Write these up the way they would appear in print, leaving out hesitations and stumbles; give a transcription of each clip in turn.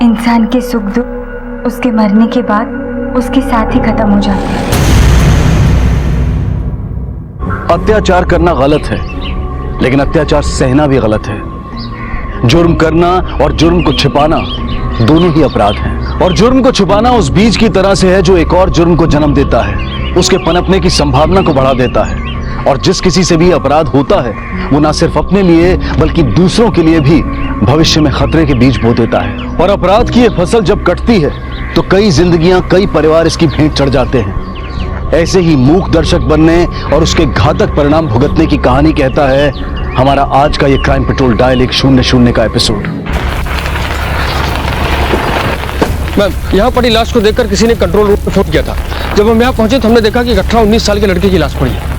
इंसान के सुख दुख उसके मरने के बाद उसके साथ ही खत्म हो जाते हैं। अत्याचार करना गलत है, लेकिन अत्याचार सहना भी गलत है। जुर्म करना और जुर्म को छिपाना दोनों ही अपराध हैं। और जुर्म को छुपाना उस बीज की तरह से है जो एक और जुर्म को जन्म देता है, उसके पनपने की संभावना को बढ़ा देता है। और जिस किसी से भी अपराध होता है वो ना सिर्फ अपने लिए बल्कि दूसरों के लिए भी भविष्य में खतरे के बीज बो देता है। और अपराध की ये फसल जब कटती है तो कई जिंदगियां, कई परिवार इसकी भेंट चढ़ जाते हैं। ऐसे ही मूक दर्शक बनने और उसके घातक परिणाम भुगतने की कहानी कहता है हमारा आज का ये क्राइम पेट्रोल डायल 100 का एपिसोड। मैम, यहाँ पड़ी लाश को देखकर किसी ने कंट्रोल रूम में फोन किया था। जब हम यहाँ पहुंचे तो हमने देखा कि 18-19 साल के लड़के की लाश पड़ी है।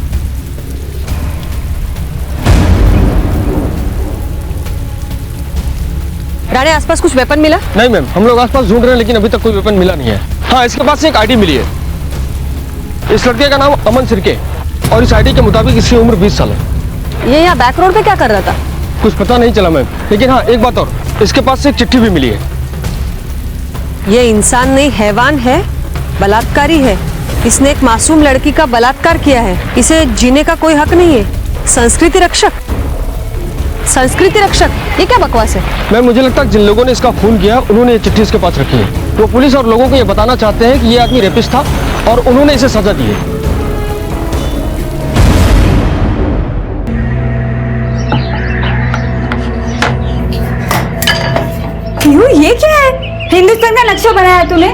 राणे, आसपास कुछ वेपन मिला? नहीं मैम, हम लोग आसपास ढूंढ रहे हैं लेकिन अभी तक कोई वेपन मिला नहीं है। हाँ, इसके पास से एक आईडी मिली है। इस लड़के का नाम अमन सिरके और इस आईडी के मुताबिक इसकी उम्र 20 साल है। ये यहाँ बैक रोड पे क्या कर रहा था? कुछ पता नहीं चला मैम, लेकिन हाँ एक बात और, इसके पास से एक चिट्ठी भी मिली है। ये इंसान नहीं हैवान है, बलात्कारी है। इसने एक मासूम लड़की का बलात्कार किया है। इसे जीने का कोई हक नहीं है। संस्कृति रक्षक, संस्कृति रक्षक, ये क्या बकवास है? मैम, मुझे लगता है जिन लोगों ने इसका खून किया उन्होंने ये चिट्ठी इसके पास रखी है। वो पुलिस और लोगों को ये बताना चाहते हैं कि ये आदमी रेपिस्ट था और उन्होंने इसे सजा दी है। क्यों, ये क्या है? हिंदुस्तान का नक्शा बनाया तूने?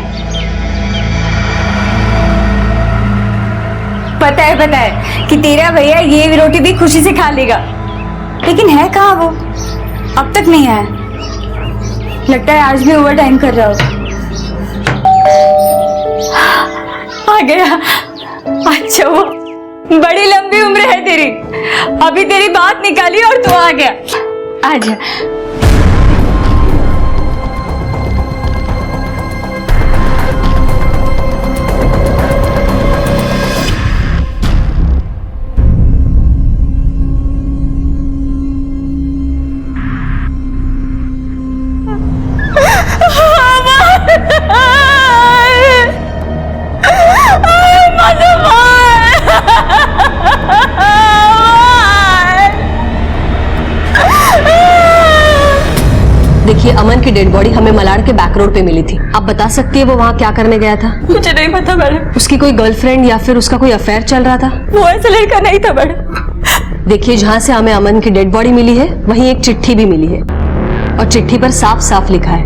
पता है कि तेरा भैया ये रोटी भी खुशी से खा लेगा, लेकिन है कहाँ वो? अब तक नहीं आया। लगता है आज भी ओवर टाइम कर रहा हो। आ गया। अच्छा, वो बड़ी लंबी उम्र है तेरी। अभी तेरी बात निकाली और तू आ गया। आजा। देखिए, अमन की डेड बॉडी हमें मलाड़ के बैक रोड पे मिली थी। आप बता सकती है वो वहाँ क्या करने गया था? मुझे नहीं पता मैडम। उसकी कोई गर्लफ्रेंड या फिर उसका कोई अफेयर चल रहा था? वो ऐसा लड़का नहीं था मैडम। देखिए, जहाँ से हमें अमन की डेड बॉडी मिली है वहीं एक चिट्ठी भी मिली है और चिट्ठी पर साफ साफ लिखा है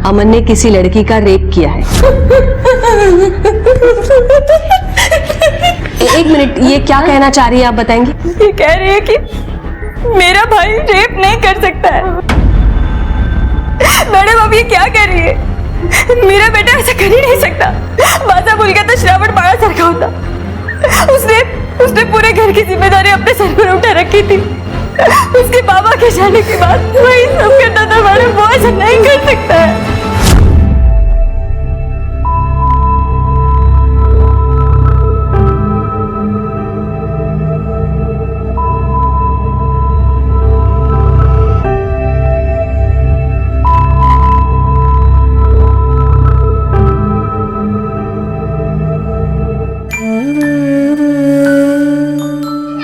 अमन ने किसी लड़की का रेप किया है। एक मिनट, ये क्या कहना चाह रही है आप बताएंगी? ये कह रही है कि मेरा भाई रेप नहीं कर सकता है। मैडम, अब ये क्या कर रही है? मेरा बेटा ऐसा कर ही नहीं सकता। बाजा भूल गया तो श्रावण बाड़ा सर का होता। उसने पूरे घर की जिम्मेदारी अपने सर पर उठा रखी थी। उसके बाबा के जाने के बाद वही सब करता था। मैडम, वो ऐसा नहीं कर सकता है।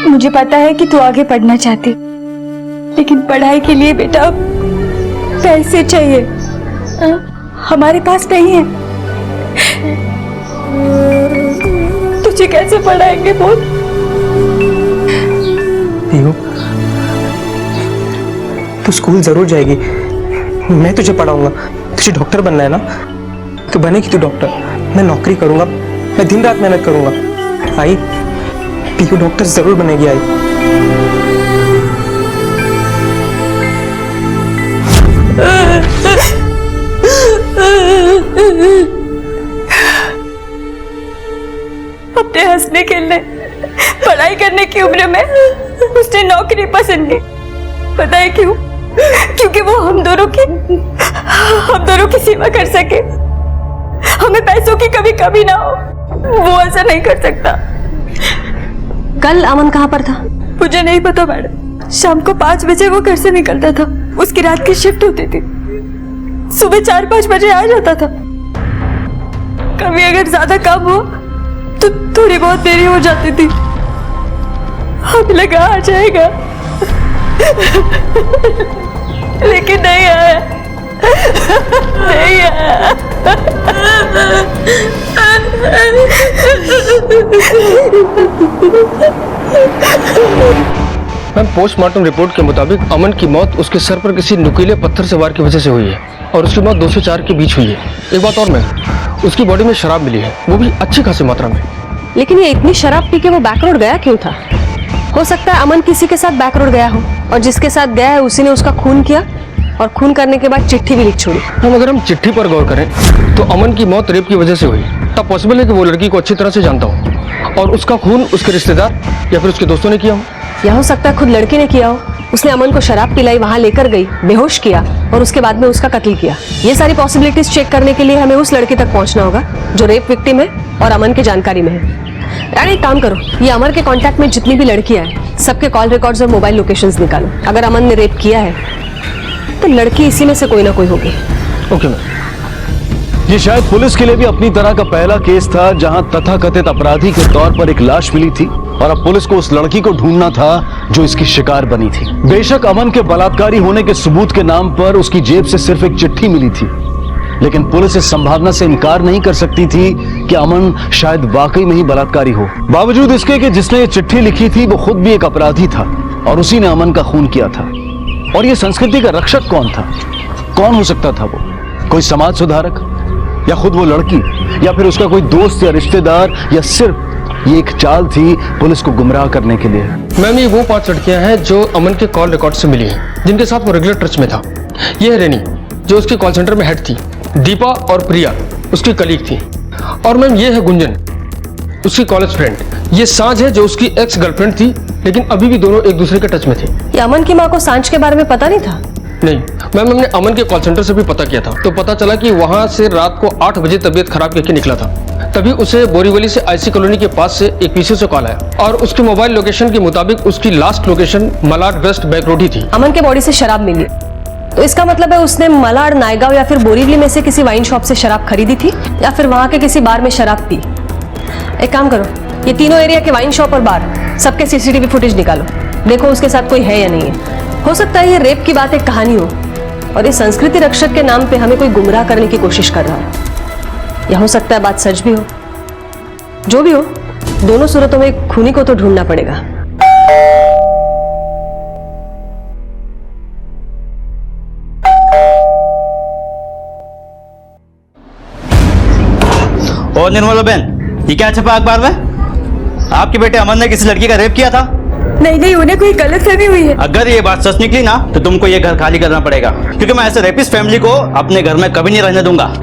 मुझे पता है कि तू आगे पढ़ना चाहती, लेकिन पढ़ाई के लिए बेटा पैसे चाहिए। हमारे पास नहीं है। तुझे कैसे पढ़ाएंगे बोल? पीहू, तू स्कूल जरूर जाएगी, मैं तुझे पढ़ाऊंगा। तुझे डॉक्टर बनना है ना, तो बनेगी तू डॉक्टर। मैं नौकरी करूंगा, मैं दिन रात मेहनत करूंगा। आई, पीहू डॉक्टर जरूर बनेगी। आई, अपने हंसने खेलने पढ़ाई करने की उम्र में उसने नौकरी पसंद की। पता है क्यों? क्योंकि वो हम दोनों की सेवा कर सके, हमें पैसों की कभी कमी ना हो। वो ऐसा नहीं कर सकता। कल अमन कहाँ पर था? मुझे नहीं पता मैडम। शाम को 5 बजे वो घर से निकलता था। उसकी रात की शिफ्ट होती थी। सुबह 4-5 बजे आ जाता था। कभी अगर ज्यादा काम हुआ तो थोड़ी बहुत देरी हो जाती थी। हमें लगा आ जाएगा, लेकिन नहीं आया, नहीं आया। मैम, पोस्टमार्टम रिपोर्ट के मुताबिक अमन की मौत उसके सर पर किसी नुकीले पत्थर से वार की वजह से हुई है और उसकी मौत 2 से 4 के बीच हुई है। एक बात और मैम, उसकी बॉडी में शराब मिली है, वो भी अच्छी खासी मात्रा में। लेकिन ये इतनी शराब पी के वो बैक रोड गया क्यों था? हो सकता है अमन किसी के साथ बैक रोड गया हो और जिसके साथ गया है उसी ने उसका खून किया और खून करने के बाद चिट्ठी भी लिख छोड़ी। हम अगर हम चिट्ठी पर गौर करें तो अमन की मौत रेप की वजह से हुई। तब पॉसिबल है कि वो लड़की को अच्छी तरह से जानता हो और उसका खून उसके रिश्तेदार या फिर उसके दोस्तों ने किया हो। या हो सकता है खुद लड़की ने किया हो। उसने अमन को शराब पिलाई, वहां लेकर गई, बेहोश किया और उसके बाद में उसका कत्ल किया। ये सारी पॉसिबिलिटीज चेक करने के लिए हमें उस लड़की तक पहुंचना होगा जो रेप विक्टिम है और अमन की जानकारी में है। यानी एक काम करो, ये अमर के कांटेक्ट में जितनी भी लड़कियां हैं सबके कॉल रिकॉर्ड्स और मोबाइल लोकेशंस निकालो। अगर अमन ने रेप किया है तो लड़की इसी में से कोई ना कोई होगी। Okay ma'am. ये शायद पुलिस के लिए भी अपनी तरह का पहला केस था जहां तथाकथित अपराधी के तौर पर एक लाश मिली थी और अब पुलिस को उस लड़की को ढूंढना था जो इसकी शिकार बनी थी। बेशक अमन के बलात्कारी होने के सबूत के नाम पर उसकी जेब से सिर्फ एक चिट्ठी मिली थी, लेकिन पुलिस इस संभावना से इनकार नहीं कर सकती थी कि अमन शायद वाकई में ही बलात्कारी हो। बावजूद इसके कि जिसने ये चिट्ठी लिखी थी वो खुद भी एक अपराधी था और उसी ने अमन का खून किया था। और ये संस्कृति का रक्षक कौन था? कौन हो सकता था वो? कोई समाज सुधारक या खुद वो लड़की या फिर उसका कोई दोस्त या रिश्तेदार, या सिर्फ ये एक चाल थी पुलिस को गुमराह करने के लिए? मैम, ये वो 5 लड़कियां हैं जो अमन के कॉल रिकॉर्ड से मिली हैं, जिनके साथ वो रेगुलर टच में था। ये है रेनी जो उसके कॉल सेंटर में हेड थी, दीपा और प्रिया उसकी कलीग थी, और मैम ये है गुंजन उसकी कॉलेज फ्रेंड। ये सांझ है जो उसकी एक्स गर्लफ्रेंड थी, लेकिन अभी भी दोनों एक दूसरे के टच में थे। ये अमन की माँ को सांझ के बारे में पता नहीं था? नहीं मैम, हमने अमन के कॉल सेंटर से भी पता किया था, तो पता चला कि वहां से रात को 8 बजे तबीयत खराब करके निकला था। तभी उसे बोरीवली से आईसी कॉलोनी के पास से एक पीसी से कॉल आया और उसके मोबाइल लोकेशन के मुताबिक उसकी last location Malad west back road ही थी। अमन के बॉडी से शराब मिली, तो इसका मतलब है उसने मलाड, नायगांव या फिर बोरीवली में से किसी वाइन शॉप से शराब खरीदी थी या फिर वहां के किसी बार में शराब पी। एक काम करो, ये तीनों एरिया के वाइन शॉप और बार सबके सीसीटीवी फुटेज निकालो, देखो उसके साथ कोई है या नहीं है। हो सकता है ये रेप की बात एक कहानी हो और ये संस्कृति रक्षक के नाम पे हमें कोई गुमराह करने की कोशिश कर रहा हो, या हो सकता है बात सच भी हो। जो भी हो, दोनों सूरतों में खूनी को तो ढूंढना पड़ेगा। और निर्मला बहन, ये क्या छपा अखबार में? आपके बेटे अमन ने किसी लड़की का रेप किया था? नहीं, उन्हें कोई गलतफहमी हुई है। अगर ये बात सच निकली ना तो तुमको ये घर खाली करना पड़ेगा, क्योंकि मैं ऐसे रेपिस्ट फैमिली को अपने घर में कभी नहीं रहने दूंगा।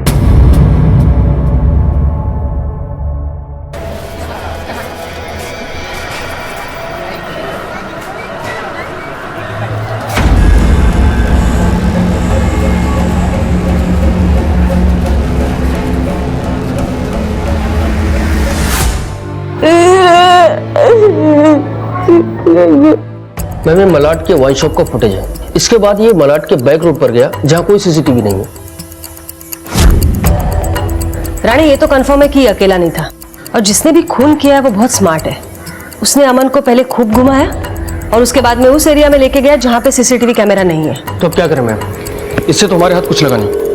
मैम, ये मलाड के वाइन शॉप का फुटेज है। इसके बाद ये मलाड के बैक रोड पर गया जहाँ कोई सीसीटीवी नहीं है। रानी, ये तो कंफर्म है कि ये अकेला नहीं था और जिसने भी खून किया है वो बहुत स्मार्ट है। उसने अमन को पहले खूब घुमाया और उसके बाद में उस एरिया में लेके गया जहाँ पे सीसीटीवी कैमरा नहीं है। तो अब क्या करें मैम? इससे तो हमारे हाथ कुछ लगा नहीं।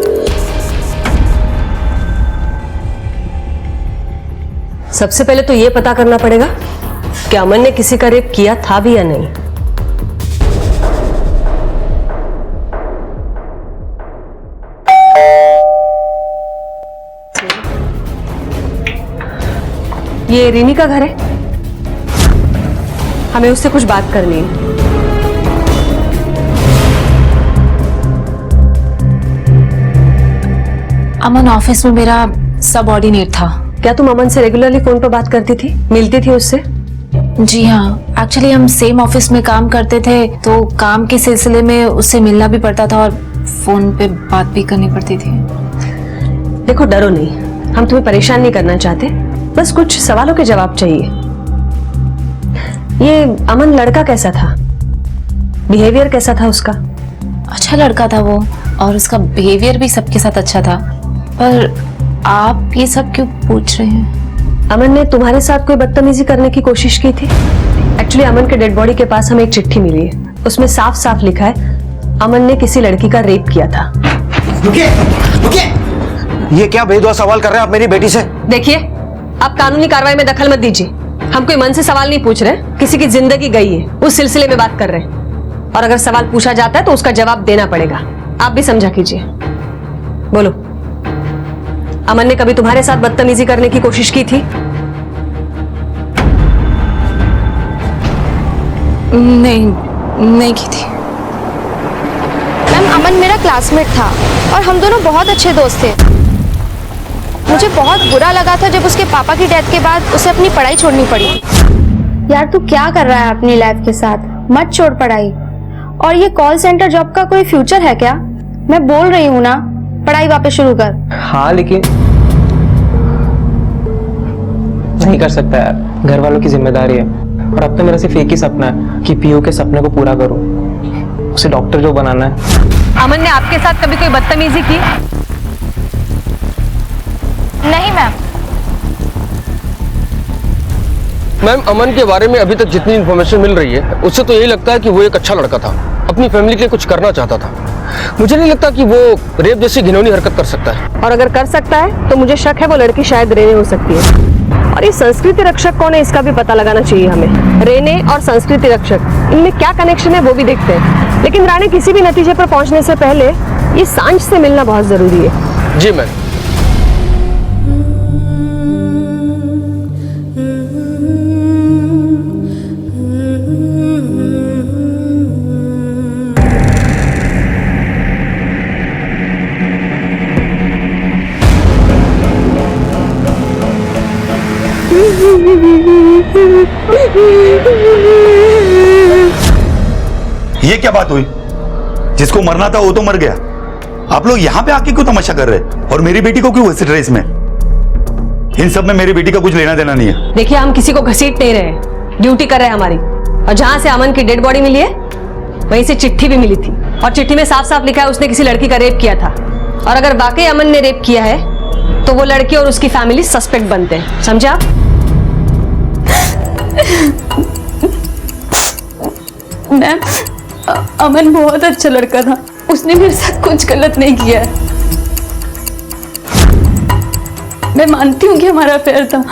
सबसे पहले तो ये पता करना पड़ेगा कि अमन ने किसी का रेप किया था भी या नहीं। ये रीनी का घर है, हमें उससे कुछ बात करनी है। अमन ऑफिस में मेरा सबऑर्डिनेट था। क्या तुम अमन से रेगुलरली फोन पर बात करती थी, मिलती थी उससे? जी हाँ, एक्चुअली हम सेम ऑफिस में काम करते थे, तो काम के सिलसिले में उससे मिलना भी पड़ता था और फोन पे बात भी करनी पड़ती थी। देखो, डरो नहीं, हम तुम्हें परेशान नहीं करना चाहते, बस कुछ सवालों के जवाब चाहिए। ये अमन लड़का कैसा था, बिहेवियर कैसा था उसका? अच्छा लड़का था वो, और उसका बिहेवियर भी सबके साथ अच्छा था। पर आप ये सब क्यों पूछ रहे हैं? अमन ने तुम्हारे साथ कोई बदतमीजी करने की कोशिश की थी? एक्चुअली अमन के डेड बॉडी के पास हमें एक चिट्ठी मिली है, उसमें साफ साफ लिखा है अमन ने किसी लड़की का रेप किया था। रुकिए, रुकिए। ये क्या बेदुआ सवाल कर रहे हैं आप मेरी बेटी से? देखिए, आप कानूनी कार्रवाई में दखल मत दीजिए। हम कोई मन से सवाल नहीं पूछ रहे, किसी की जिंदगी गई है उस सिलसिले में बात कर रहे हैं। और अगर सवाल पूछा जाता है तो उसका जवाब देना पड़ेगा। आप भी समझा कीजिए। बोलो, अमन ने कभी तुम्हारे साथ बदतमीजी करने की कोशिश की थी? नहीं की थी। मैम, अमन मेरा क्लासमेट था और हम दोनों बहुत अच्छे दोस्त थे। मुझे बहुत बुरा लगा था जब उसके पापा की डेथ के बाद उसे अपनी पढ़ाई छोड़नी पड़ी। यार तू क्या कर रहा है अपनी लाइफ के साथ? मत छोड़ पढ़ाई। और ये कॉल सेंटर जॉब का कोई फ्यूचर है क्या? मैं बोल रही हूँ ना, पढ़ाई वापस शुरू कर। हाँ लेकिन नहीं कर सकता यार, घर वालों की जिम्मेदारी है। और अब तो मेरा सिर्फ एक ही सपना है कि पीयू के सपने को पूरा करूं, उसे डॉक्टर जो बनाना है। अमन ने आपके साथ कभी कोई बदतमीजी की? नहीं मैम। मैम, अमन के बारे में अभी तक जितनी इन्फॉर्मेशन मिल रही है उससे तो यही लगता है कि वो एक अच्छा लड़का था, अपनी फैमिली के लिए कुछ करना चाहता था। मुझे नहीं लगता कि वो रेप जैसी घिनौनी हरकत कर सकता है। और अगर कर सकता है तो मुझे शक है वो लड़की शायद रेने हो सकती है। और ये संस्कृति रक्षक कौन है इसका भी पता लगाना चाहिए हमें। रेने और संस्कृति रक्षक, इनमें क्या कनेक्शन है वो भी देखते हैं। लेकिन राणे, किसी भी नतीजे पर पहुंचने से पहले ये सांझ से मिलना बहुत जरूरी है। जी मैम। ये क्या बात हुई? जिसको मरना था वो तो मर गया, आप लोग यहाँ पे आके क्यों तमाशा कर रहे हैं? और मेरी बेटी को क्यों घसीट रहे इसमें? इन सब में मेरी बेटी का कुछ लेना देना नहीं है। देखिए, हम किसी को घसीट नहीं रहे, ड्यूटी कर रहे हैं हमारी। और जहां से अमन की डेड बॉडी मिली है वहीं से चिट्ठी भी मिली थी, और चिट्ठी में साफ साफ लिखा है उसने किसी लड़की का रेप किया था। और अगर वाकई अमन ने रेप किया है तो वो लड़की और उसकी फैमिली सस्पेक्ट बनते हैं, समझा? मैम, अमन बहुत अच्छा लड़का था, उसने मेरे साथ कुछ गलत नहीं किया है। मैं मानती हूँ कि हमारा अफेयर था,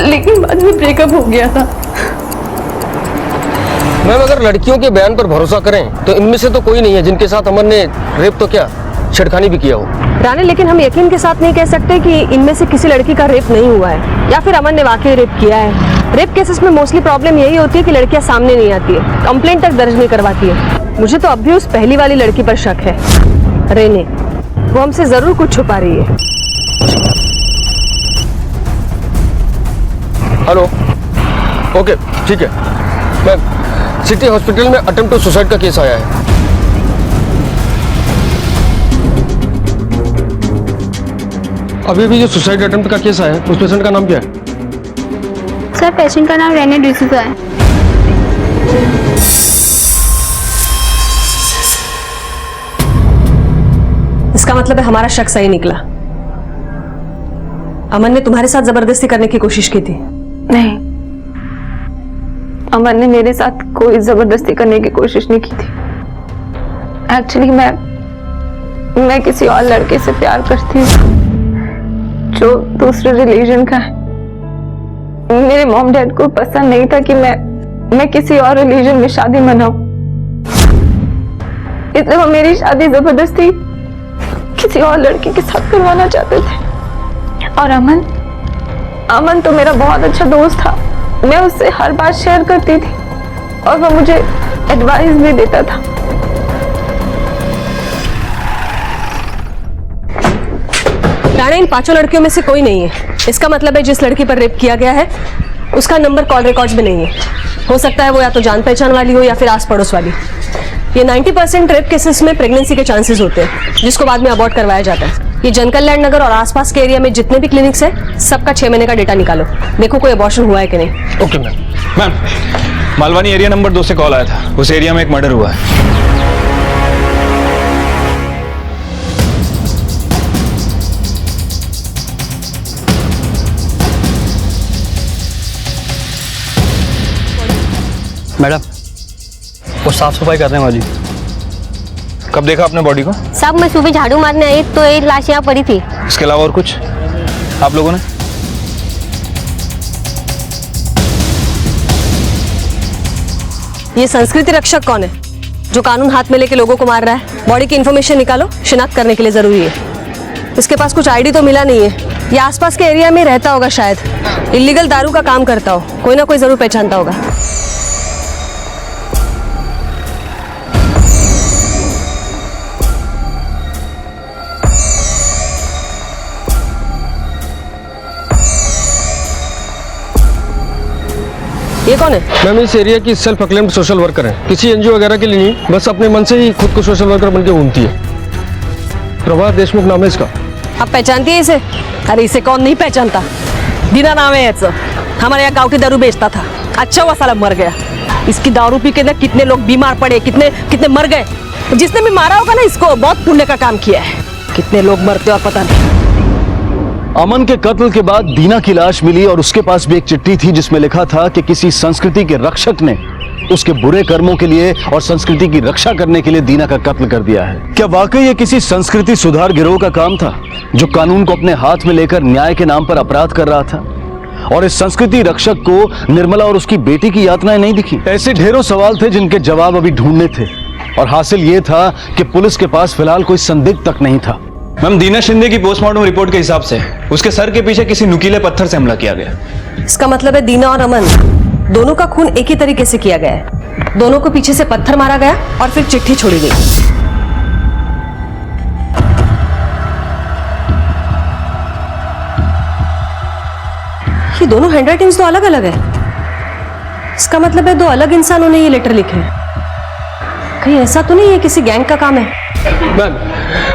लेकिन बाद में ब्रेकअप हो गया था। मैम, अगर लड़कियों के बयान पर भरोसा करें तो इनमें से तो कोई नहीं है जिनके साथ अमन ने रेप तो क्या, छेड़खानी भी किया हो। राणे, लेकिन हम यकीन के साथ नहीं कह सकते कि इनमें से किसी लड़की का रेप नहीं हुआ है या फिर अमन ने वाकई रेप किया है। रेप केसेस में मोस्टली प्रॉब्लम यही होती है कि लड़कियां सामने नहीं आती है, कंप्लेंट तक दर्ज नहीं करवाती है। मुझे तो अब भी उस पहली वाली लड़की पर शक है, रेने। वो हमसे जरूर कुछ छुपा रही है। हेलो, ओके, ठीक है। मैम, सिटी हॉस्पिटल में अटेम्प्ट टू सुसाइड का केस आया है। अभी भी जो सुसाइड अटेम्प्ट का केस आया है उस पेशेंट का नाम क्या है? सर, पेशेंट का नाम रेने डिसूजा है। इसका मतलब है हमारा शक सही निकला। अमन ने तुम्हारे साथ जबरदस्ती करने की कोशिश की थी? नहीं, अमन ने मेरे साथ कोई जबरदस्ती करने की कोशिश नहीं की थी। एक्चुअली मैं किसी और लड़के से प्यार करती हूँ जो दूसरे रिलीजन का है। मेरे मॉम डैड को पसंद नहीं था कि मैं किसी और रिलीजन में शादी मनाऊं, इसलिए वो मेरी शादी जबरदस्ती किसी और लड़के के साथ करवाना चाहते थे। और अमन तो मेरा बहुत अच्छा दोस्त था, मैं उससे हर बात शेयर करती थी और वो मुझे एडवाइस भी देता था। राणा, इन पांचों लड़कियों में से कोई नहीं है। इसका मतलब है जिस लड़की पर रेप किया गया है उसका नंबर कॉल रिकॉर्ड्स में नहीं है। हो सकता है वो या तो जान पहचान वाली हो या फिर आस पड़ोस वाली। ये 90% रेप केसेस में प्रेगनेंसी के चांसेस होते हैं जिसको बाद में अबॉर्ट करवाया जाता है। ये जनकल्याण नगर और आसपास के एरिया में जितने भी क्लिनिक्स है सबका 6 महीने का डेटा निकालो, देखो कोई अबॉर्शन हुआ है कि नहीं। Okay ma'am. Ma'am, Malvani area number 2 से कॉल आया था, उस एरिया में एक मर्डर हुआ है। मैडम, वो साफ सफाई करने वाली। कब देखा आपने बॉडी को? साहब मैं सुबह झाड़ू मारने आई तो एक लाश यहाँ पड़ी थी। इसके अलावा और कुछ आप लोगों ने? ये संस्कृति रक्षक कौन है जो कानून हाथ में लेके लोगों को मार रहा है? बॉडी की इंफॉर्मेशन निकालो, शिनाख्त करने के लिए जरूरी है। इसके पास कुछ आईडी तो मिला नहीं है। ये आसपास के एरिया में रहता होगा, शायद इलीगल दारू का काम करता हो, कोई ना कोई जरूर पहचानता होगा। ये कौन है? मैम इस एरिया की सेल्फ अक्लेम्ड सोशल वर्कर है, किसी एनजीओ वगैरह के लिए नहीं, बस अपने मन से ही खुद को सोशल वर्कर बनके घूमती है। प्रभा देशमुख नाम है इसका। आप पहचानती है इसे? अरे इसे कौन नहीं पहचानता, दीना नाम है इसका। हमारे यहाँ गाँव की दारू बेचता था, अच्छा हुआ साला मर गया। इसकी दारू पी के ना कितने लोग बीमार पड़े, कितने कितने मर गए। जिसने भी मारा होगा ना इसको, बहुत पुण्य का काम किया है। कितने लोग मरते और पता नहीं। अमन के कत्ल के बाद दीना की लाश मिली और उसके पास भी एक चिट्ठी थी जिसमें लिखा था कि किसी संस्कृति के रक्षक ने उसके बुरे कर्मों के लिए और संस्कृति की रक्षा करने के लिए दीना का कत्ल कर दिया है। क्या वाकई ये किसी संस्कृति सुधार गिरोह का काम था जो कानून को अपने हाथ में लेकर न्याय के नाम पर अपराध कर रहा था? और इस संस्कृति रक्षक को निर्मला और उसकी बेटी की यातनाएं नहीं दिखी? ऐसे ढेरों सवाल थे जिनके जवाब अभी ढूंढने थे, और हासिल ये था कि पुलिस के पास फिलहाल कोई संदिग्ध तक नहीं था। मैम, दीना शिंदे की पोस्टमार्टम रिपोर्ट के हिसाब से उसके सर के पीछे किसी नुकीले पत्थर से हमला किया गया। इसका मतलब है दीना और अमन दोनों का खून एक ही तरीके से किया गया है। दोनों को पीछे से पत्थर मारा गया और फिर चिट्ठी छोड़ी गई। ये दोनों हैंडराइटिंग्स तो अलग अलग है। इसका मतलब है दो अलग इंसानों ने ये लेटर लिखे हैं। कहीं ऐसा तो नहीं है किसी गैंग का काम है? मैम,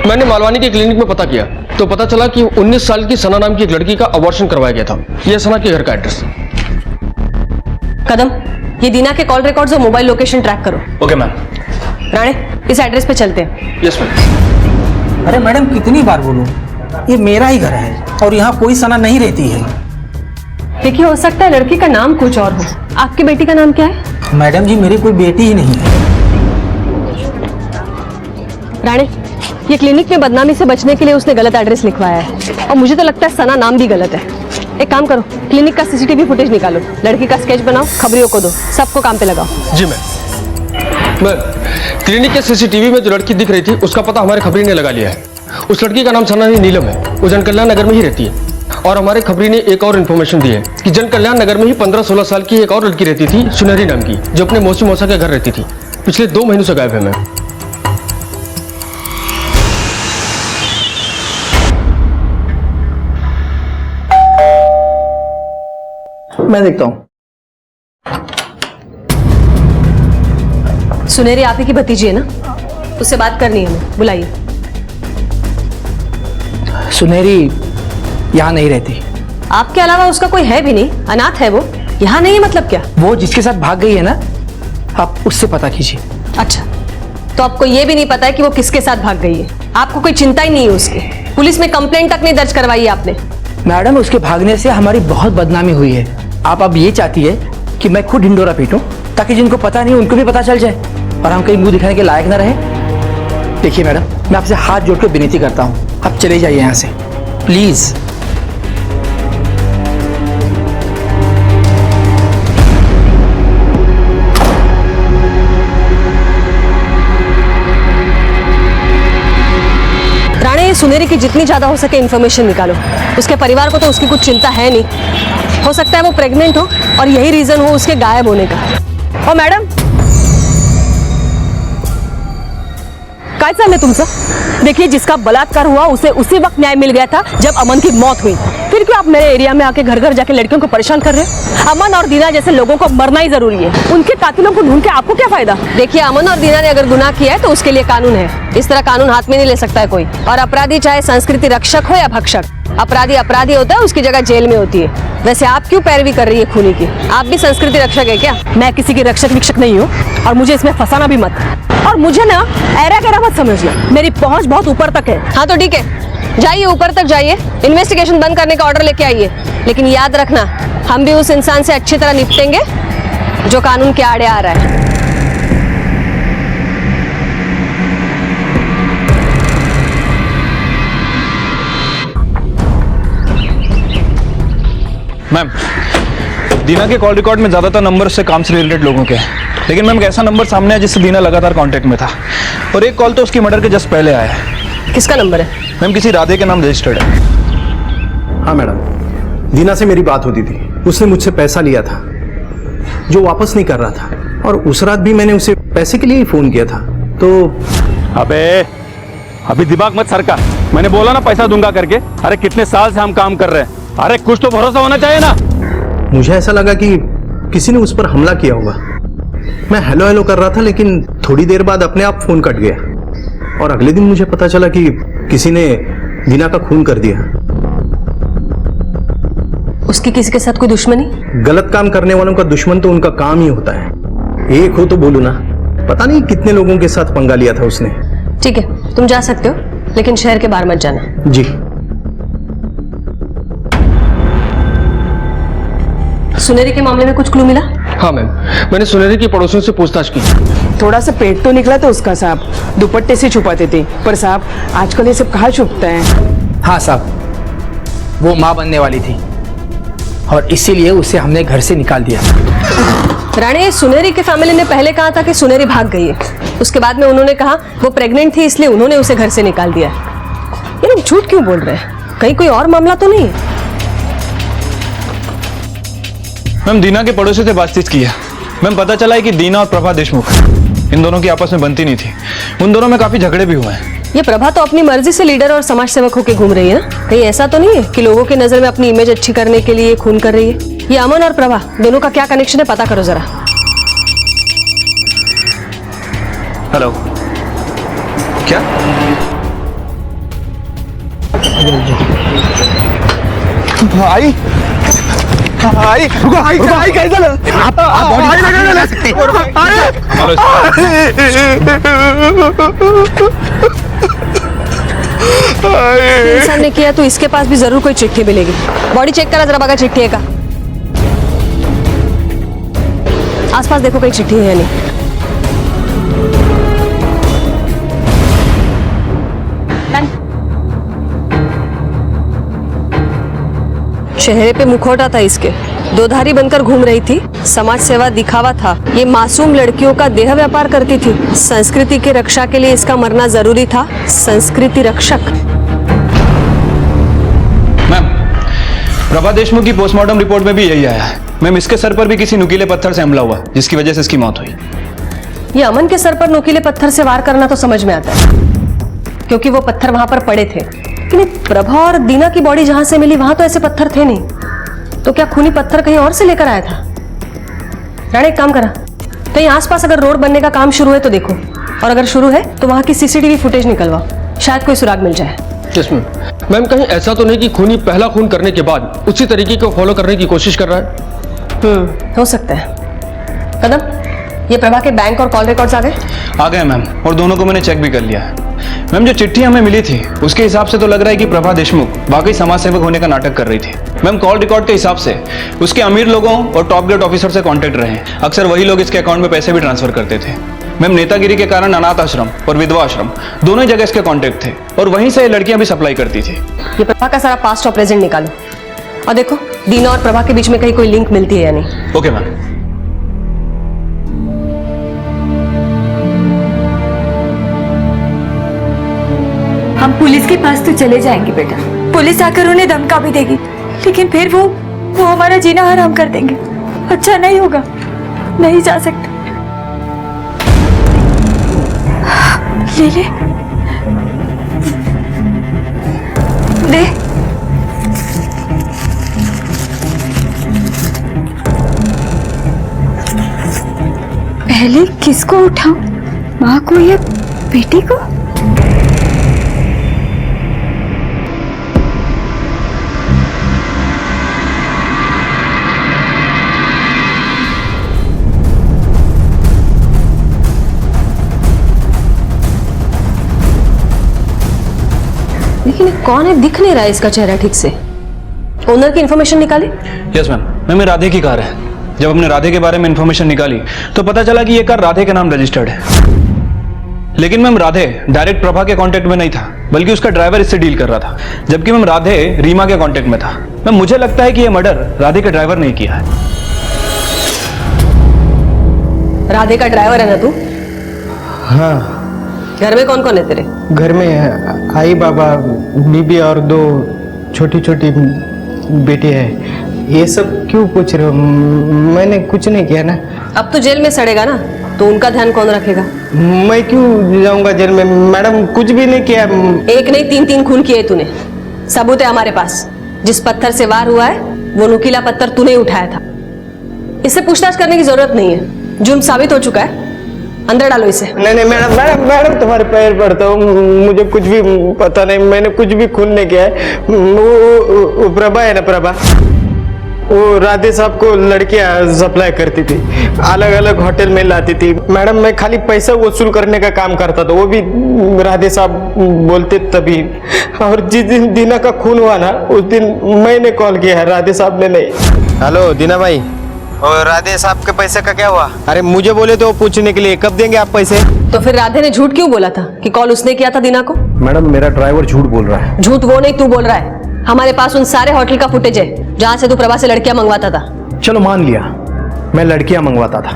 मैंने मालवानी के क्लिनिक में पता किया तो पता चला कि 19 साल की सना नाम की एक लड़की का अबॉर्शन करवाया गया था। यह सना के घर का एड्रेस। कदम, ये दीना के कॉल रिकॉर्ड्स और मोबाइल लोकेशन ट्रैक करो। Okay ma'am. राणे, इस एड्रेस पे चलते हैं। Yes ma'am. अरे मैडम कितनी बार बोलूं, ये मेरा ही घर है और यहाँ कोई सना नहीं रहती है। देखिए, हो सकता है लड़की का नाम कुछ और हो। आपकी बेटी का नाम क्या है? मैडम जी, मेरी कोई बेटी ही नहीं है। राणे, ये क्लिनिक में बदनामी से बचने के लिए उसने गलत एड्रेस लिखवाया है और मुझे तो लगता है सना नाम भी गलत है। एक काम करो, क्लिनिक का सीसीटीवी फुटेज निकालो, लड़की का स्केच बनाओ, खबरियों को दो, सबको काम पे लगाओ। जी मैम। क्लिनिक के सीसीटीवी में जो लड़की दिख रही थी उसका पता हमारे खबरी ने लगा लिया है। उस लड़की का नाम सना नीलम है, वो जनकल्याण नगर में ही रहती है। और हमारे खबरी ने एक और इन्फॉर्मेशन दी है कि जनकल्याण नगर में ही 15-16 साल की एक और लड़की रहती थी, सुनहरी नाम की, जो अपने मौसी मौसा के घर रहती थी। पिछले 2 महीनों से गायब है मैम। मैं देखता हूँ। सुनहरी आप ही की भतीजी है ना? उससे बात करनी है, हमें बुलाइए। सुनहरी यहाँ नहीं रहती। आपके अलावा उसका कोई है भी नहीं, अनाथ है वो। यहाँ नहीं है मतलब क्या? वो जिसके साथ भाग गई है ना, आप उससे पता कीजिए। अच्छा, तो आपको ये भी नहीं पता है कि वो किसके साथ भाग गई है? आपको कोई चिंता ही नहीं है उसकी? पुलिस में कंप्लेंट तक नहीं दर्ज करवाई है आपने? मैडम, उसके भागने से हमारी बहुत बदनामी हुई है। आप अब ये चाहती है कि मैं खुद ढिंडोरा पीटूं ताकि जिनको पता नहीं उनको भी पता चल जाए और हम कहीं मुंह दिखाने के लायक ना रहे? देखिए मैडम, मैं आपसे हाथ जोड़ के विनती करता हूँ, आप चले जाइए यहाँ से प्लीज। राणे, सुनहरी की जितनी ज्यादा हो सके इन्फॉर्मेशन निकालो। उसके परिवार को तो उसकी कुछ चिंता है नहीं। हो सकता है वो प्रेग्नेंट हो और यही रीजन हो उसके गायब होने का। ओ मैडम, काय चाललंय तुमचं? देखिए, जिसका बलात्कार हुआ उसे उसी वक्त न्याय मिल गया था जब अमन की मौत हुई। फिर क्यों आप मेरे एरिया में आके घर घर जाके लड़कियों को परेशान कर रहे हो? अमन और दीना जैसे लोगों को मरना ही जरूरी है। उनके कातिलों को ढूंढ के आपको क्या फायदा? देखिए, अमन और दीना ने अगर गुनाह किया है तो उसके लिए कानून है। इस तरह कानून हाथ में नहीं ले सकता है कोई। और अपराधी चाहे संस्कृति रक्षक हो या भक्षक, अपराधी अपराधी होता है, उसकी जगह जेल में होती है। वैसे आप क्यों पैरवी कर रही है खूनी की? आप भी संस्कृति रक्षक है क्या? मैं किसी की रक्षक विक्षक नहीं हूँ और मुझे इसमें फंसाना भी मत। और मुझे ना ऐरा गैरा मत समझिए, मेरी पहुंच बहुत ऊपर तक है। हाँ तो ठीक है, जाइए ऊपर तक जाइए, इन्वेस्टिगेशन बंद करने का ऑर्डर लेके आइए। लेकिन याद रखना, हम भी उस इंसान से अच्छी तरह निपटेंगे जो कानून के आड़े आ रहा है। मैम, दीना के कॉल रिकॉर्ड में ज्यादातर नंबर उससे काम से रिलेटेड लोगों के हैं, लेकिन मैम एक ऐसा नंबर सामने है जिससे दीना लगातार कांटेक्ट में था, और एक कॉल तो उसकी मर्डर के जस्ट पहले आया है। किसका नंबर है? मैम, किसी राधे के नाम रजिस्टर्ड है। हाँ मैडम, दीना से मेरी बात होती थी। उसने मुझसे पैसा लिया था जो वापस नहीं कर रहा था, और उस रात भी मैंने उसे पैसे के लिए ही फोन किया था। तो अबे अभी दिमाग मत सरका, मैंने बोला ना पैसा दूंगा करके। अरे कितने साल से हम काम कर रहे हैं, अरे कुछ तो भरोसा होना चाहिए ना। मुझे ऐसा लगा कि किसी ने उस पर हमला किया होगा। मैं हेलो हेलो कर रहा था, लेकिन थोड़ी देर बाद अपने आप फोन कट गया, और अगले दिन मुझे पता चला कि किसी ने दीना का खून कर दिया। उसकी किसी के साथ कोई दुश्मनी? गलत काम करने वालों का दुश्मन तो उनका काम ही होता है। एक हो तो बोलू ना, पता नहीं कितने लोगों के साथ पंगा लिया था उसने। ठीक है, तुम जा सकते हो, लेकिन शहर के बाहर मत जाना। जी। सुनेरी के मामले में कुछ क्लू मिला? हाँ मैम, मैंने सुनेरी की पड़ोसियों से पूछताछ की। थोड़ा सा पेट तो निकला था उसका साहब, दुपट्टे से छुपाते थे, पर साहब आजकल ये सब कहाँ छुपता है? हाँ साहब, वो माँ बनने वाली थी और इसीलिए उसे हमने घर से निकाल दिया। राणे, सुनेरी के फैमिली ने पहले कहा था कि सुनेरी भाग गई है। उसके बाद में उन्होंने कहा वो प्रेग्नेंट थी, इसलिए उन्होंने उसे घर से निकाल दिया। ये लोग झूठ क्यों बोल रहे हैं? कहीं कोई और मामला तो नहीं है? मैम, दीना के पड़ोसी से बातचीत की है। मैम, पता चला है कि दीना और प्रभा देशमुख, इन दोनों की आपस में बनती नहीं थी। उन दोनों में काफी झगड़े भी हुए हैं। ये प्रभा तो अपनी मर्जी से लीडर और समाज सेवक होकर घूम रही है ना? कहीं ऐसा तो नहीं है कि लोगों की नजर में अपनी इमेज अच्छी करने के लिए खून कर रही है? ये अमन और प्रभा दोनों का क्या कनेक्शन है, पता करो जरा। हेलो, क्या? आई आई रुको, आई रुको, आई कैसे आप बॉडी नहीं ले सकते। इंसान ने किया तो इसके पास भी जरूर कोई चिट्ठी मिलेगी। बॉडी चेक करा जरा, बगा चिट्ठी है का। आसपास देखो कहीं चिट्ठी है या नहीं। चेहरे पे मुखौटा था इसके, दोधारी बनकर घूम रही थी, समाज सेवा दिखावा था। ये मासूम लड़कियों का देह व्यापार करती थी। संस्कृति की रक्षा के लिए इसका मरना जरूरी था। संस्कृति रक्षक। मैम, प्रभा देशमुख की पोस्टमार्टम रिपोर्ट में भी यही आया है। मैम, इसके सर पर भी किसी नुकीले पत्थर से हमला हुआ, जिसकी वजह से इसकी मौत हुई। ये अमन के सर पर नुकीले पत्थर से वार करना तो समझ में आता है, क्योंकि वो पत्थर वहां पर पड़े थे। लेकिन प्रभा और दीना की बॉडी जहां से मिली वहां तो ऐसे पत्थर थे नहीं। तो क्या खूनी पत्थर कहीं और से लेकर आया था? राणे, एक काम करा, कहीं आसपास अगर रोड बनने का काम शुरू है तो देखो, और अगर शुरू है तो वहां की सीसीटीवी फुटेज निकलवाओ, शायद कोई सुराग मिल जाए। Yes ma'am. मैम, कहीं ऐसा तो नहीं कि खूनी पहला खून करने के बाद उसी तरीके को फॉलो करने की कोशिश कर रहा है? हो सकता है। कदम, ये प्रभा के बैंक और कॉल रिकॉर्ड्स आ गए मैम, और दोनों को मैंने चेक भी कर लिया है। मैम, जो चिट्ठी हमें मिली थी उसके हिसाब से तो लग रहा है कि प्रभा देशमुख वाकई समाज सेवक होने का नाटक कर रही थी। मैम, कॉल रिकॉर्ड के हिसाब से उसके अमीर लोगों और टॉप ग्रेड ऑफिसर से कांटेक्ट रहे हैं। अक्सर वही लोग इसके अकाउंट में पैसे भी ट्रांसफर करते थे। मैम, नेतागिरी के कारण अनाथ आश्रम और विधवा आश्रम दोनों जगह इसके कांटेक्ट थे, और वहीं से लड़कियां भी सप्लाई करती थी। ये प्रभा का सारा पास्ट और प्रेजेंट निकालो, और देखो दीना और प्रभा के बीच में कहीं कोई लिंक मिलती है या नहीं। Okay ma'am. हम पुलिस के पास तो चले जाएंगे बेटा, पुलिस आकर उन्हें धमका भी देगी, लेकिन फिर वो हमारा जीना हराम कर देंगे। अच्छा नहीं होगा, नहीं जा सकते। ले ले, दे। पहले किसको उठाऊं, माँ को या बेटी को? लेकिन कौन है, दिख नहीं रहा है इसका चेहरा ठीक से। ओनर की इंफॉर्मेशन निकाली? Yes ma'am. मैम, ये राधे की कार है। जब हमने राधे के बारे में इंफॉर्मेशन निकाली तो पता चला कि ये कार राधे के नाम रजिस्टर्ड है। लेकिन मैम राधे डायरेक्ट प्रभा के कांटेक्ट में नहीं था, बल्कि उसका ड्राइवर इससे डील कर रहा था, जबकि मैम राधे रीमा के कांटेक्ट में था। मैम मुझे लगता है कि ये मर्डर राधे के ड्राइवर ने किया है। राधे का ड्राइवर है ना तू? हाँ। घर में कौन कौन है तेरे? घर में आई, बाबा, बीबी और 2 छोटी छोटी बेटी है। ये सब क्यों पूछ रहे हो? मैंने कुछ नहीं किया ना। अब तो जेल में सड़ेगा ना, तो उनका ध्यान कौन रखेगा? मैं क्यों जाऊंगा जेल में? मैडम कुछ भी नहीं किया। एक नहीं 3 खून किए तूने। सबूत है हमारे पास। जिस पत्थर से वार हुआ है वो नुकीला पत्थर तूने उठाया था। इससे पूछताछ करने की जरूरत नहीं है, जुर्म साबित हो चुका है। अंदर डालो इसे। नहीं मैडम तुम्हारे पैर पड़ता हूँ, मुझे कुछ भी पता नहीं, मैंने कुछ भी खून नहीं किया है। वो प्रभा है ना, प्रभा, वो राधे साहब को लड़कियां सप्लाई करती थी, अलग अलग होटल में लाती थी। मैडम मैं खाली पैसा वसूल करने का काम करता था, वो भी राधे साहब बोलते तभी। और जिस दिन दीना का खून हुआ ना, उस दिन मैंने कॉल किया है, राधे साहब ने नहीं। हेलो दीना भाई, और राधे साहब के पैसे का क्या हुआ? अरे मुझे बोले तो पूछने के लिए, कब देंगे आप पैसे? तो फिर राधे ने झूठ क्यों बोला था कि कॉल उसने किया था दीना को? मैडम मेरा ड्राइवर झूठ बोल रहा है। झूठ वो नहीं तू बोल रहा है। हमारे पास उन सारे होटल का फुटेज है जहाँ से तू प्रभा से लड़कियां मंगवाता था। चलो मान लिया मैं लड़कियां मंगवाता था,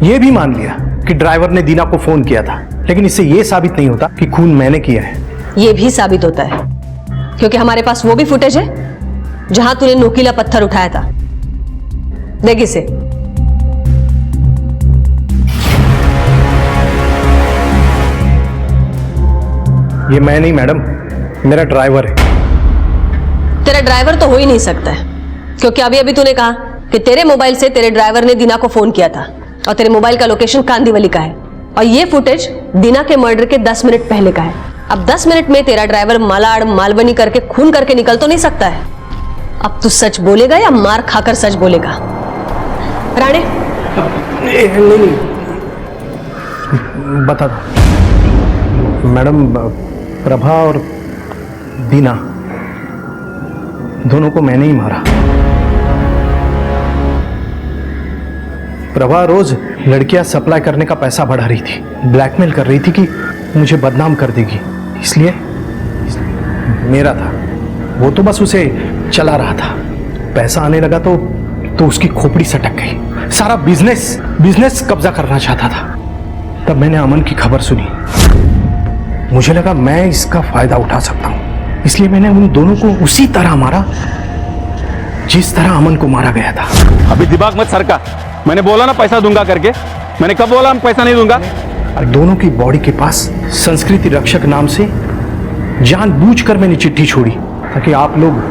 ये भी मान लिया कि ड्राइवर ने दीना को फोन किया था, लेकिन इससे ये साबित नहीं होता कि खून मैंने किया है। ये भी साबित होता है, क्योंकि हमारे पास वो भी फुटेज है जहां तूने नुकीला पत्थर उठाया था। देख इसे। ये मैं नहीं मैडम, मेरा ड्राइवर है। तेरा ड्राइवर तो हो ही नहीं सकता है, क्योंकि अभी अभी तूने कहा कि तेरे मोबाइल से तेरे ड्राइवर ने दीना को फोन किया था, और तेरे मोबाइल का लोकेशन कांदीवली का है, और ये फुटेज दीना के मर्डर के 10 मिनट पहले का है। अब 10 मिनट में तेरा ड्राइवर मालाड़ मालवनी करके खून करके निकल तो नहीं सकता है। अब तू सच बोलेगा या मार खाकर सच बोलेगा? राणे नहीं बता दो मैडम, प्रभा और दीना दोनों को मैंने ही मारा। प्रभा रोज लड़कियां सप्लाई करने का पैसा बढ़ा रही थी, ब्लैकमेल कर रही थी कि मुझे बदनाम कर देगी, इसलिए मेरा था वो तो बस उसे चला रहा था। पैसा आने लगा तो उसकी खोपड़ी सटक गई। सारा बिजनेस कब्जा करना चाहता था। तब मैंने अमन की खबर सुनी, मुझे लगा मैं इसका फायदा उठा सकता हूं, इसलिए मैंने उन दोनों को उसी तरह मारा जिस तरह अमन को मारा गया था। अभी दिमाग मत सरका, मैंने बोला ना पैसा दूंगा करके। मैंने कब बोला मैं पैसा नहीं दूंगा? दोनों की बॉडी के पास संस्कृति रक्षक नाम से जानबूझकर मैंने चिट्ठी छोड़ी ताकि आप लोग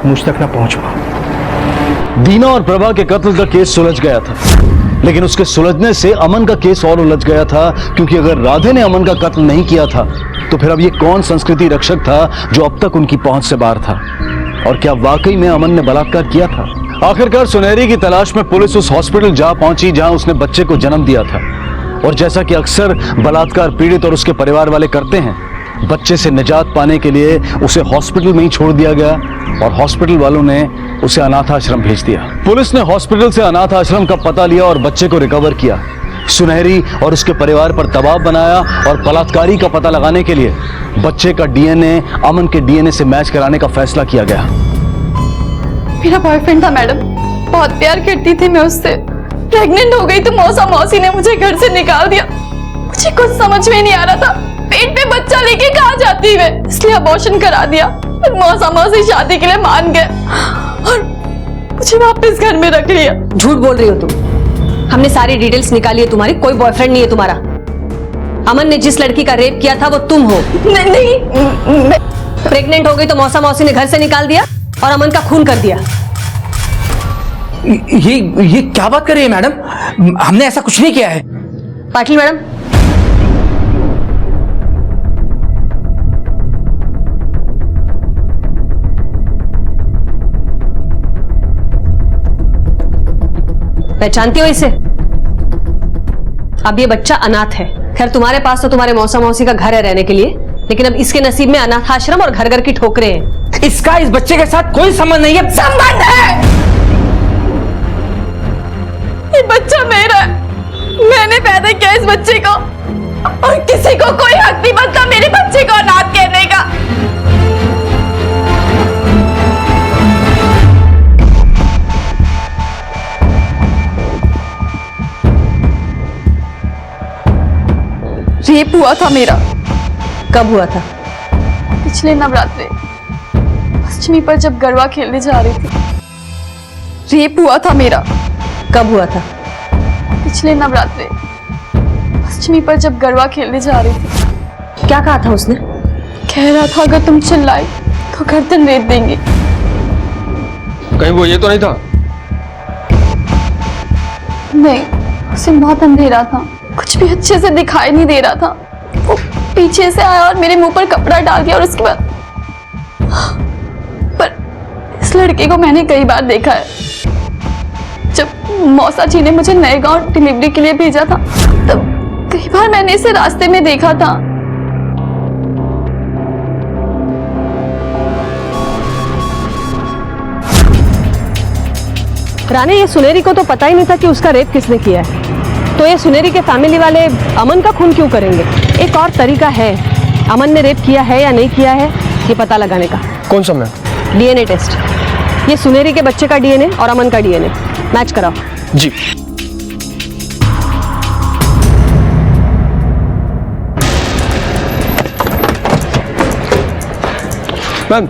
मुझ तक ना पहुंच पाओ। दीना और प्रभा के कत्ल का केस सुलझ गया था, लेकिन उसके सुलझने से अमन का केस और उलझ गया था, क्योंकि अगर राधे ने अमन का कत्ल नहीं किया था तो फिर अब ये कौन संस्कृति रक्षक था जो अब तक उनकी पहुंच से बाहर था, और क्या वाकई में अमन ने बलात्कार किया था? आखिरकार सुनहरी की तलाश में पुलिस उस हॉस्पिटल जा पहुंची जहां उसने बच्चे को जन्म दिया था, और जैसा कि अक्सर बलात्कार पीड़ित और उसके परिवार वाले करते हैं, बच्चे से निजात पाने के लिए उसे हॉस्पिटल में ही छोड़ दिया गया, और हॉस्पिटल वालों ने उसे अनाथ आश्रम भेज दिया। पुलिस ने हॉस्पिटल से अनाथ आश्रम का पता लिया और बच्चे को रिकवर किया। सुनहरी और उसके परिवार पर दबाव बनाया और बलात्कारी का पता लगाने के लिए बच्चे का डीएनए अमन के डीएनए से मैच कराने का फैसला किया गया। मेरा बॉयफ्रेंड था मैडम, बहुत प्यार करती थी मैं उससे। प्रेग्नेंट हो गई तो मौसी ने मुझे घर से निकाल दिया। मुझे कुछ समझ में नहीं आ रहा था, पेट पे बच्चा लेके कहाँ जाती है, इसलिए अबॉर्शन करा दिया। मौसी शादी के लिए मान गए और मुझे वापस घर में रख लिया। झूठ बोल रही हो तुम, हमने सारी डिटेल्स निकाली है तुम्हारी, कोई बॉयफ्रेंड नहीं है तुम्हारा। अमन ने जिस लड़की का रेप किया था वो तुम हो। नहीं, प्रेग्नेंट हो गई तो मौसी ने घर से निकाल दिया और अमन का खून कर दिया। ये क्या बात कर रही है मैडम? हमने ऐसा कुछ नहीं किया है। पाटिल मैडम, पहचानती हो इसे? अब ये बच्चा अनाथ है। खैर तुम्हारे पास तो तुम्हारे मौसी का घर है रहने के लिए, लेकिन अब इसके नसीब में अनाथ आश्रम और घर घर की ठोकरें हैं। इसका इस बच्चे के साथ कोई संबंध नहीं है। संबंध है, ये बच्चा मेरा है, मैंने पैदा किया इस बच्चे को और किसी को कोई हक नहीं बनता मेरे बच्चे को अनाथ कहने का। रेप हुआ था मेरा। कब हुआ था? पिछले नवरात्रे अष्टमी पर जब गरबा खेलने जा रही थी। रेप हुआ था मेरा। कब हुआ था? पिछले नवरात्रे अष्टमी पर जब गरबा खेलने जा रही थी। क्या कहा था उसने? कह रहा था अगर तुम चिल्लाए तो गर्दन रेत देंगे। कहीं वो ये तो नहीं था? नहीं, उसे बहुत अंधेरा था, कुछ भी अच्छे से दिखाई नहीं दे रहा था। वो पीछे से आया और मेरे मुंह पर कपड़ा डाल दिया और उसके बाद पर इस लड़के को मैंने कई बार देखा है। जब मौसा जी ने मुझे नए गांव डिलीवरी के लिए भेजा था तब कई बार मैंने इसे रास्ते में देखा था। रानी, ये सुनेरी को तो पता ही नहीं था कि उसका रेप किसने किया है, तो ये सुनेरी के फैमिली वाले अमन का खून क्यों करेंगे? एक और तरीका है अमन ने रेप किया है या नहीं किया है ये पता लगाने का। कौन सा मैम? DNA test. ये सुनेरी के बच्चे का डीएनए और अमन का डीएनए मैच कराओ। जी। मैम,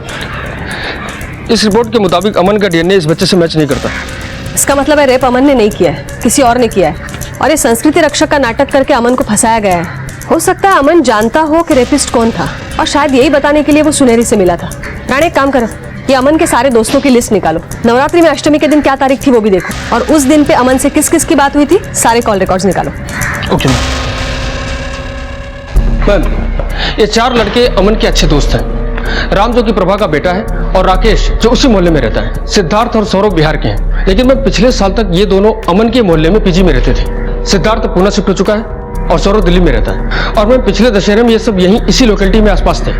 इस रिपोर्ट के मुताबिक अमन का डीएनए इस बच्चे से मैच नहीं करता। इसका मतलब है रेप अमन ने नहीं किया है, किसी और ने किया है और ये संस्कृति रक्षक का नाटक करके अमन को फंसाया गया है। हो सकता है अमन जानता हो कि रेपिस्ट कौन था और शायद यही बताने के लिए वो सुनेरी से मिला था। रानी, एक काम करो, ये अमन के सारे दोस्तों की लिस्ट निकालो। नवरात्रि में अष्टमी के दिन क्या तारीख थी वो भी देखो और उस दिन पे अमन से किस किस की बात हुई थी सारे कॉल रिकॉर्ड्स निकालो। ओके मैम, ये 4 लड़के अमन के अच्छे दोस्त हैं। राम जो कि प्रभा का बेटा है और राकेश जो उसी मोहल्ले में रहता है। सिद्धार्थ और सौरभ बिहार के हैं, लेकिन मैं पिछले साल तक ये दोनों अमन के मोहल्ले में पीजी में रहते थे। सिद्धार्थ पुणे शिफ्ट हो चुका है और सौरभ दिल्ली में रहता है और मैं पिछले दशहरे में ये सब यहीं इसी लोकेलिटी में आसपास थे।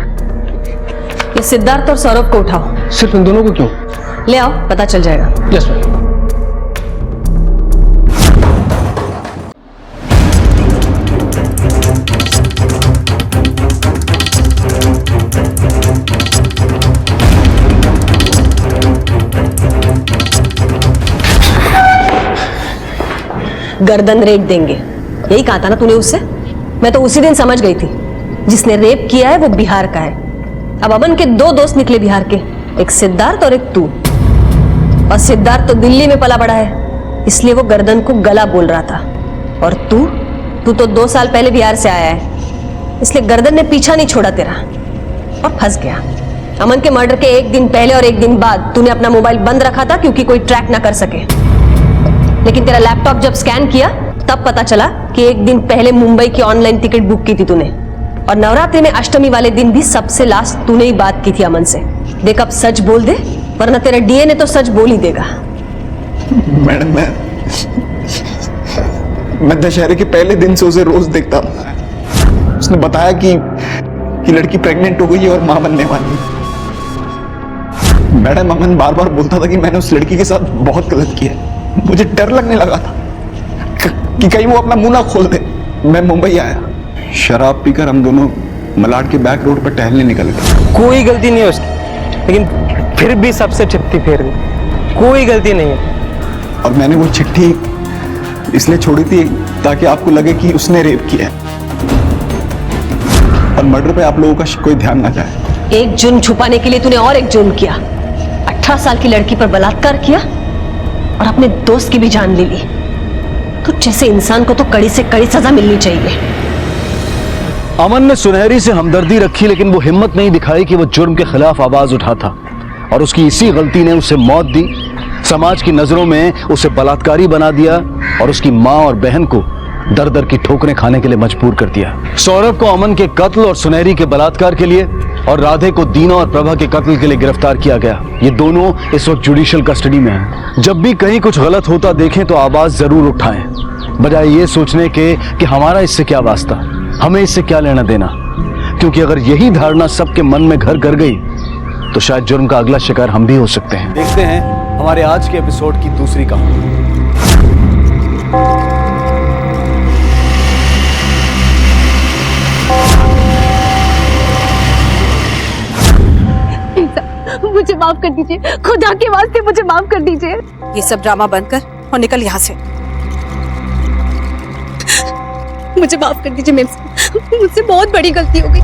ये सिद्धार्थ और सौरभ को उठाओ। सिर्फ इन दोनों को क्यों? ले आओ, पता चल जाएगा। Yes ma'am. गर्दन रेट देंगे, यही कहा था ना तूने उससे? मैं तो उसी दिन समझ गई थी जिसने रेप किया है वो बिहार का है। अब अमन के 2 दोस्त निकले बिहार के, एक सिद्धार्थ और एक तू। और सिद्धार्थ तो दिल्ली में पला बड़ा है, इसलिए वो गर्दन को गला बोल रहा था। और तू तो 2 साल पहले बिहार से आया है, इसलिए गर्दन ने पीछा नहीं छोड़ा तेरा और फंस गया। अमन के मर्डर के 1 दिन पहले और 1 दिन बाद तूने अपना मोबाइल बंद रखा था क्योंकि कोई ट्रैक ना कर सके, लेकिन तेरा लैपटॉप जब स्कैन किया तब पता चला कि 1 दिन पहले मुंबई की ऑनलाइन टिकट बुक की थी तूने और नवरात्रि में अष्टमी वाले दिन भी सबसे लास्ट तूने ही बात की थी अमन से। देख, अब सच बोल दे वरना तेरा डीएनए तो सच बोल ही देगा। मैडम, मैं दशहरे के पहले दिन से उसे रोज देखता हूँ। उसने बताया कि लड़की प्रेग्नेंट हो गई है और मां बनने वाली है। मैडम, अमन बार बार बोलता था कि मैंने उस लड़की के साथ बहुत गलत किया। मुझे डर लगने लगा था कि कहीं वो अपना मुंह ना खोल दे। मैं मुंबई आया, शराब पीकर हम दोनों मलाड के बैक रोड पर टहलने निकल गए। कोई गलती नहीं है उसकी, लेकिन फिर भी सबसे चिट्ठी फेर दी। कोई गलती नहीं है। और मैंने वो चिट्ठी इसलिए छोड़ी थी ताकि आपको लगे कि उसने रेप किया है और मर्डर पे आप लोगों का कोई ध्यान ना जाए। एक जुर्म छुपाने के लिए तूने और एक जुर्म किया। 18 साल की लड़की पर बलात्कार किया और अपने दोस्त की भी जान ले ली। तो जैसे इंसान को तो कड़ी से कड़ी सजा मिलनी चाहिए। अमन ने सुनहरी से हमदर्दी रखी, लेकिन वो हिम्मत नहीं दिखाई कि वो जुर्म के खिलाफ आवाज उठाता और उसकी इसी गलती ने उसे मौत दी। समाज की नजरों में उसे बलात्कारी बना दिया और उसकी मां और बहन को दर दर की ठोकरें खाने के लिए मजबूर कर दिया। सौरभ को अमन के कत्ल और सुनहरी के बलात्कार के लिए और राधे को दीना और प्रभा के कत्ल के लिए गिरफ्तार किया गया। ये दोनों इस वक्त जुडिशियल कस्टडी में हैं। जब भी कहीं कुछ गलत होता देखें तो आवाज जरूर उठाएं, बजाय ये सोचने के कि हमारा इससे क्या वास्ता, हमें इससे क्या लेना देना। क्योंकि अगर यही धारणा सबके मन में घर कर गई तो शायद जुर्म का अगला शिकार हम भी हो सकते हैं। देखते हैं हमारे आज के एपिसोड की दूसरी कहानी। माफ कर दीजिए, खुदा के वास्ते मुझे माफ कर दीजिए। ये सब ड्रामा बंद कर और निकल यहाँ से। मुझे माफ कर दीजिए मेम साहब, मुझसे बहुत बड़ी गलती हो गई।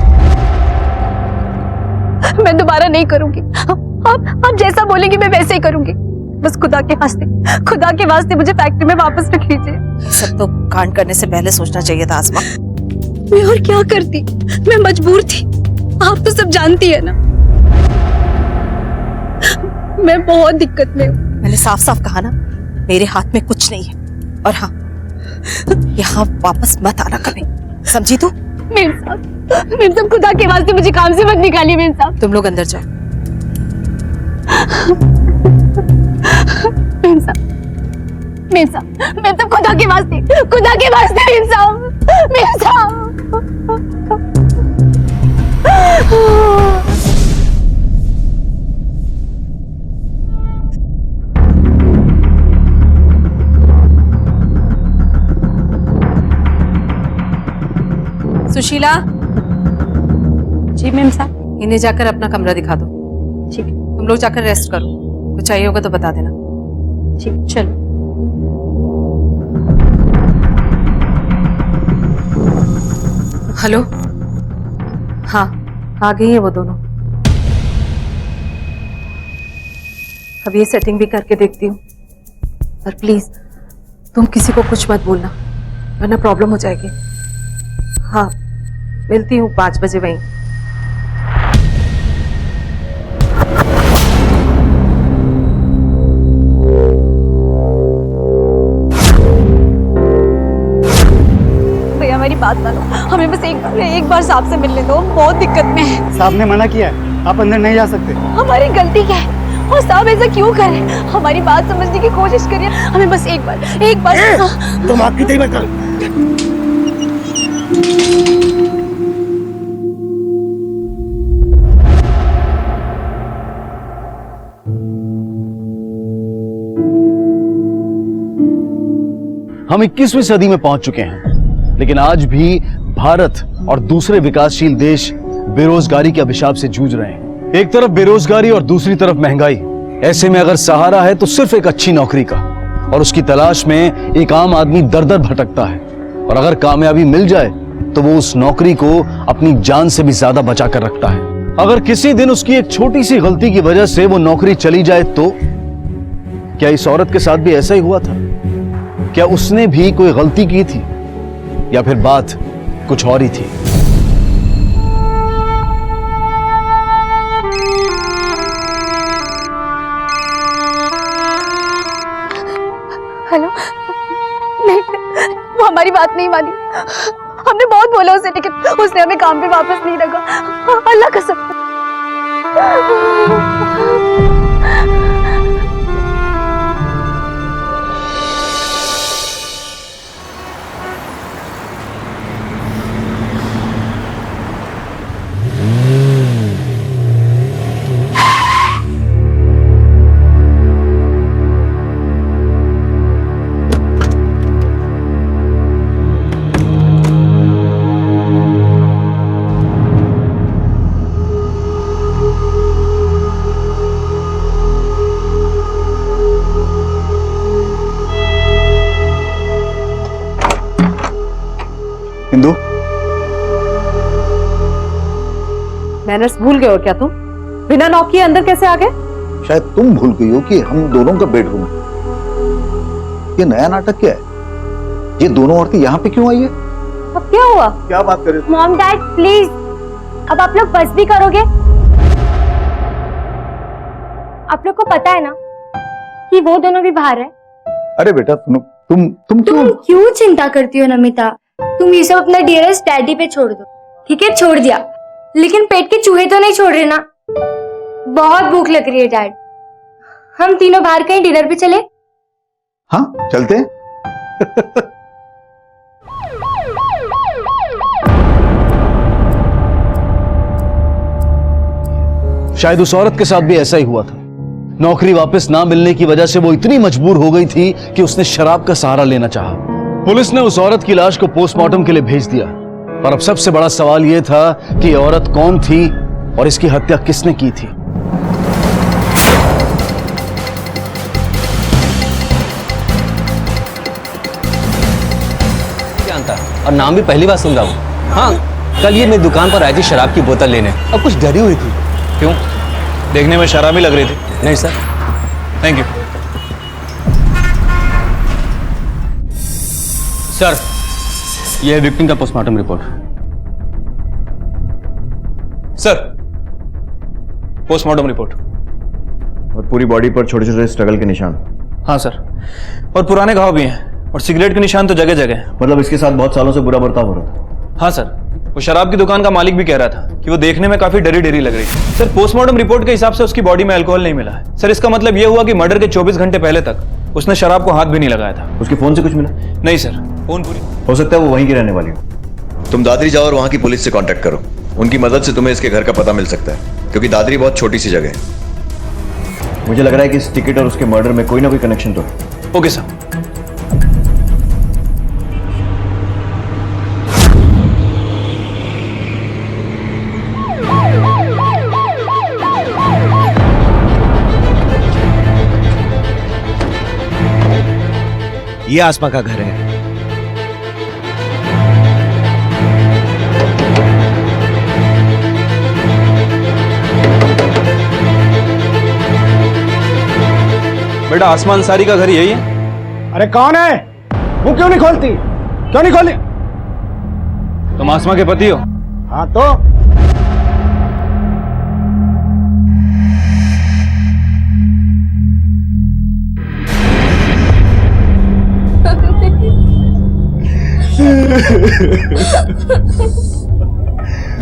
मैं दोबारा नहीं करूंगी। आप जैसा बोलेंगी मैं वैसे ही करूंगी। बस खुदा के वास्ते मुझे फैक्ट्री में वापस रख लीजिए। सब तो कांड करने से पहले सोचना चाहिए था आसमा। मैं और क्या करती, मैं मजबूर थी। आप तो सब जानती है ना, मैं बहुत दिक्कत में हूँ। मैंने साफ साफ कहा ना, मेरे हाथ में कुछ नहीं है। और हाँ, यहाँ वापस मत आना कभी, समझी तू? मेम साहब खुदा के वास्ते मुझे काम से मत निकालिए मेम साहब। तुम लोग अंदर जाओ। मेम साहब खुदा के वास्ते मेम साहब। सुशीला। जी मेम साहब। इन्हें जाकर अपना कमरा दिखा दो। ठीक है। तुम लोग जाकर रेस्ट करो, कुछ चाहिए होगा तो बता देना। ठीक, चलो। हेलो। हाँ, आ गई है वो दोनों। अब ये सेटिंग भी करके देखती हूँ। और प्लीज तुम किसी को कुछ मत बोलना, वरना प्रॉब्लम हो जाएगी। हाँ, मिलती हूँ 5 बजे वहीं। भैया हमारी बात मानो, हमें बस एक बार साहब से मिलने दो, बहुत दिक्कत में है। साहब ने मना किया है, आप अंदर नहीं जा सकते। हमारी गलती क्या है और साहब ऐसा क्यों कर रहे हैं? हमारी बात समझने की कोशिश करिए, हमें बस एक बार। तुम आपकी तय मत करो। हम 21वीं सदी में पहुंच चुके हैं, लेकिन आज भी भारत और दूसरे विकासशील देश बेरोजगारी के अभिशाप से जूझ रहे हैं। एक तरफ बेरोजगारी और दूसरी तरफ महंगाई। ऐसे में अगर सहारा है तो सिर्फ एक अच्छी नौकरी का, और उसकी तलाश में एक आम आदमी दर दर भटकता है। और अगर कामयाबी मिल जाए तो वो उस नौकरी को अपनी जान से भी ज्यादा बचा कर रखता है। अगर किसी दिन उसकी एक छोटी सी गलती की वजह से वो नौकरी चली जाए तो क्या इस औरत के साथ भी ऐसा ही हुआ था? क्या उसने भी कोई गलती की थी, या फिर बात कुछ और ही थी? हेलो। नहीं, वो हमारी बात नहीं मानी। हमने बहुत बोला उसे, लेकिन उसने हमें काम पे वापस नहीं रखा। अल्लाह कसम। इंदु, मैनर्स भूल गए हो क्या तुम? बिना नॉक किए अंदर कैसे आ गए? शायद तुम भूल गई हो कि हम दोनों का बेडरूम है। ये नया नाटक क्या है? ये दोनों औरतें यहाँ पे क्यों आई है? अब क्या हुआ? क्या बात कर रहे हो? मॉम डैड प्लीज, अब आप लोग बस भी करोगे? आप लोग को पता है ना कि वो दोनों भी बाहर है। अरे बेटा तुम क्यों चिंता करती हो नमिता? तुम ये सब अपना डियरेस्ट डैडी पे छोड़ दो। ठीक है, छोड़ दिया, लेकिन पेट के चूहे तो नहीं छोड़ रहे ना? बहुत भूख लग रही है डैड, हम तीनों बाहर कहीं डिनर पे चले? हाँ चलते हैं। शायद उस औरत के साथ भी ऐसा ही हुआ था। नौकरी वापस ना मिलने की वजह से वो इतनी मजबूर हो गई थी कि उसने शराब का सहारा लेना चाहा। पुलिस ने उस औरत की लाश को पोस्टमार्टम के लिए भेज दिया, और अब सबसे बड़ा सवाल यह था कि ये औरत कौन थी और इसकी हत्या किसने की थी। और नाम भी पहली बार सुन रहा हूँ। हाँ, कल ये मेरी दुकान पर आई थी शराब की बोतल लेने और कुछ डरी हुई थी। क्यों? देखने में शराबी लग रही थी। नहीं सर। थैंक यू सर, ये है विक्टिम का postmortem report. Sir, postmortem report. और पूरी बॉडी पर छोटे छोटे स्ट्रगल के निशान। हाँ सर, और पुराने घाव भी हैं और सिगरेट के निशान तो जगह जगह हैं। मतलब इसके साथ बहुत सालों से बुरा बर्ताव हो रहा था। हाँ सर, वो शराब की दुकान का मालिक भी कह रहा था कि वो देखने में काफी डरी डरी लग रही थी। सर, पोस्टमार्टम रिपोर्ट के हिसाब से उसकी बॉडी में अल्कोहल नहीं मिला है। सर, इसका मतलब ये हुआ कि मर्डर के 24 घंटे पहले तक उसने शराब को हाथ भी नहीं लगाया था। उसके फोन से कुछ मिला? नहीं सर, फोन पूरी हो सकता है वो वहीं की रहने वाली हो। तुम दादरी जाओ और वहां की पुलिस से कांटेक्ट करो। उनकी मदद से तुम्हें इसके घर का पता मिल सकता है, क्योंकि दादरी बहुत छोटी सी जगह है। मुझे लग रहा है कि इस टिकट और उसके मर्डर में कोई ना कोई कनेक्शन तो है। Okay sir. ये आसमा का घर है। बेटा, आसमा अंसारी का घर यही है? अरे कौन है? वो क्यों नहीं खोलती? क्यों नहीं खोली? तुम आसमा के पति हो? हाँ तो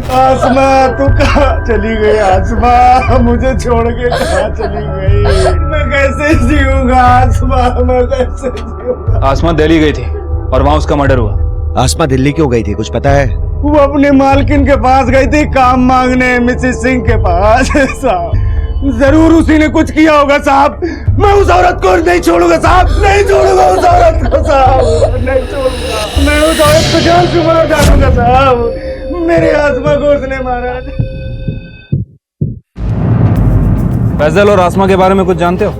आसमा, तू कहाँ चली गई? आसमा, मुझे छोड़ के कहाँ चली गई? मैं कैसे जीऊंगा आसमा? मैं कैसे जीऊंगा? आसमा दिल्ली गई थी और वहां उसका मर्डर हुआ। आसमा दिल्ली क्यों गई थी, कुछ पता है? वो अपने मालकिन के पास गई थी काम मांगने, मिसेस सिंह के पास। साहब, जरूर उसी ने कुछ किया होगा साहब। मैं उस औरत को नहीं छोड़ूंगा साहब, नहीं छोड़ूंगा उस औरत को साहब, नहीं छोड़ूंगा। मैं उस औरत को जान से मार डालूंगा साहब। मेरे आसमा को उसने मारा। फैजल और आसमा के बारे में कुछ जानते हो?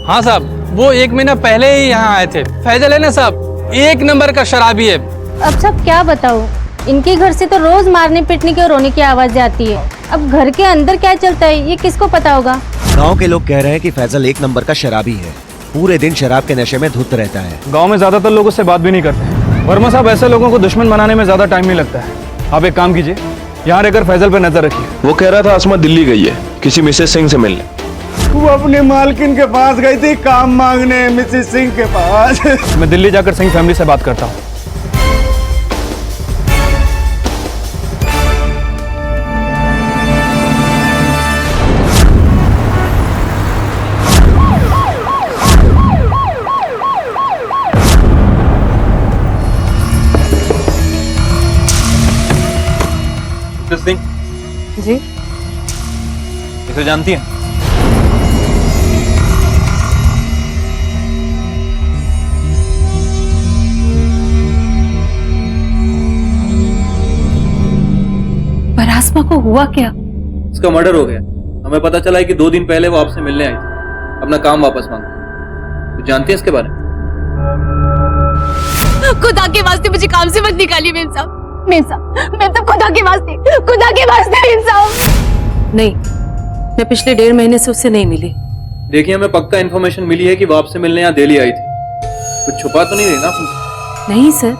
हाँ साहब, वो 1 महीना पहले ही यहाँ आए थे। फैजल है ना साहब, 1 नंबर का शराबी है। अब सब क्या बताऊं, इनके घर से तो रोज मारने पीटने की और रोने की आवाजें आती है। अब घर के अंदर क्या चलता है ये किसको पता होगा? गांव के लोग कह रहे हैं कि फैजल 1 नंबर का शराबी है, पूरे दिन शराब के नशे में धुत रहता है। गांव में ज्यादातर लोग उससे बात भी नहीं करते। वर्मा साहब, ऐसे लोगों को दुश्मन बनाने में ज्यादा टाइम नहीं लगता है। आप एक काम कीजिए, यहाँ रहकर फैजल पे नजर रखिए। वो कह रहा था आसमा दिल्ली गई है किसी मिसेस सिंह से मिलने। वो अपने मालकिन के पास गई थी काम मांगने, मिसेस सिंह के पास। मैं दिल्ली जाकर सिंह फैमिली से बात करता हूँ। सिंह जी, इसे जानती हैं? पर आसमा को हुआ क्या? उसका मर्डर हो गया। हमें पता चला है कि 2 दिन पहले वो आपसे मिलने आई थी, अपना काम वापस मांगती। तो जानती है इसके बारे में? खुदा के वास्ते मुझे काम से मत निकालिए मेम साहब। मेम साहब, मैं तो खुदा के वास्ते मेम साहब। नहीं, मैं पिछले 1.5 महीने से उससे नहीं मिली। देखिए, हमें पक्का इन्फॉर्मेशन मिली है कि वो आपसे मिलने यहाँ दिल्ली आई थी। कुछ छुपा तो नहीं रही ना आप? नहीं सर,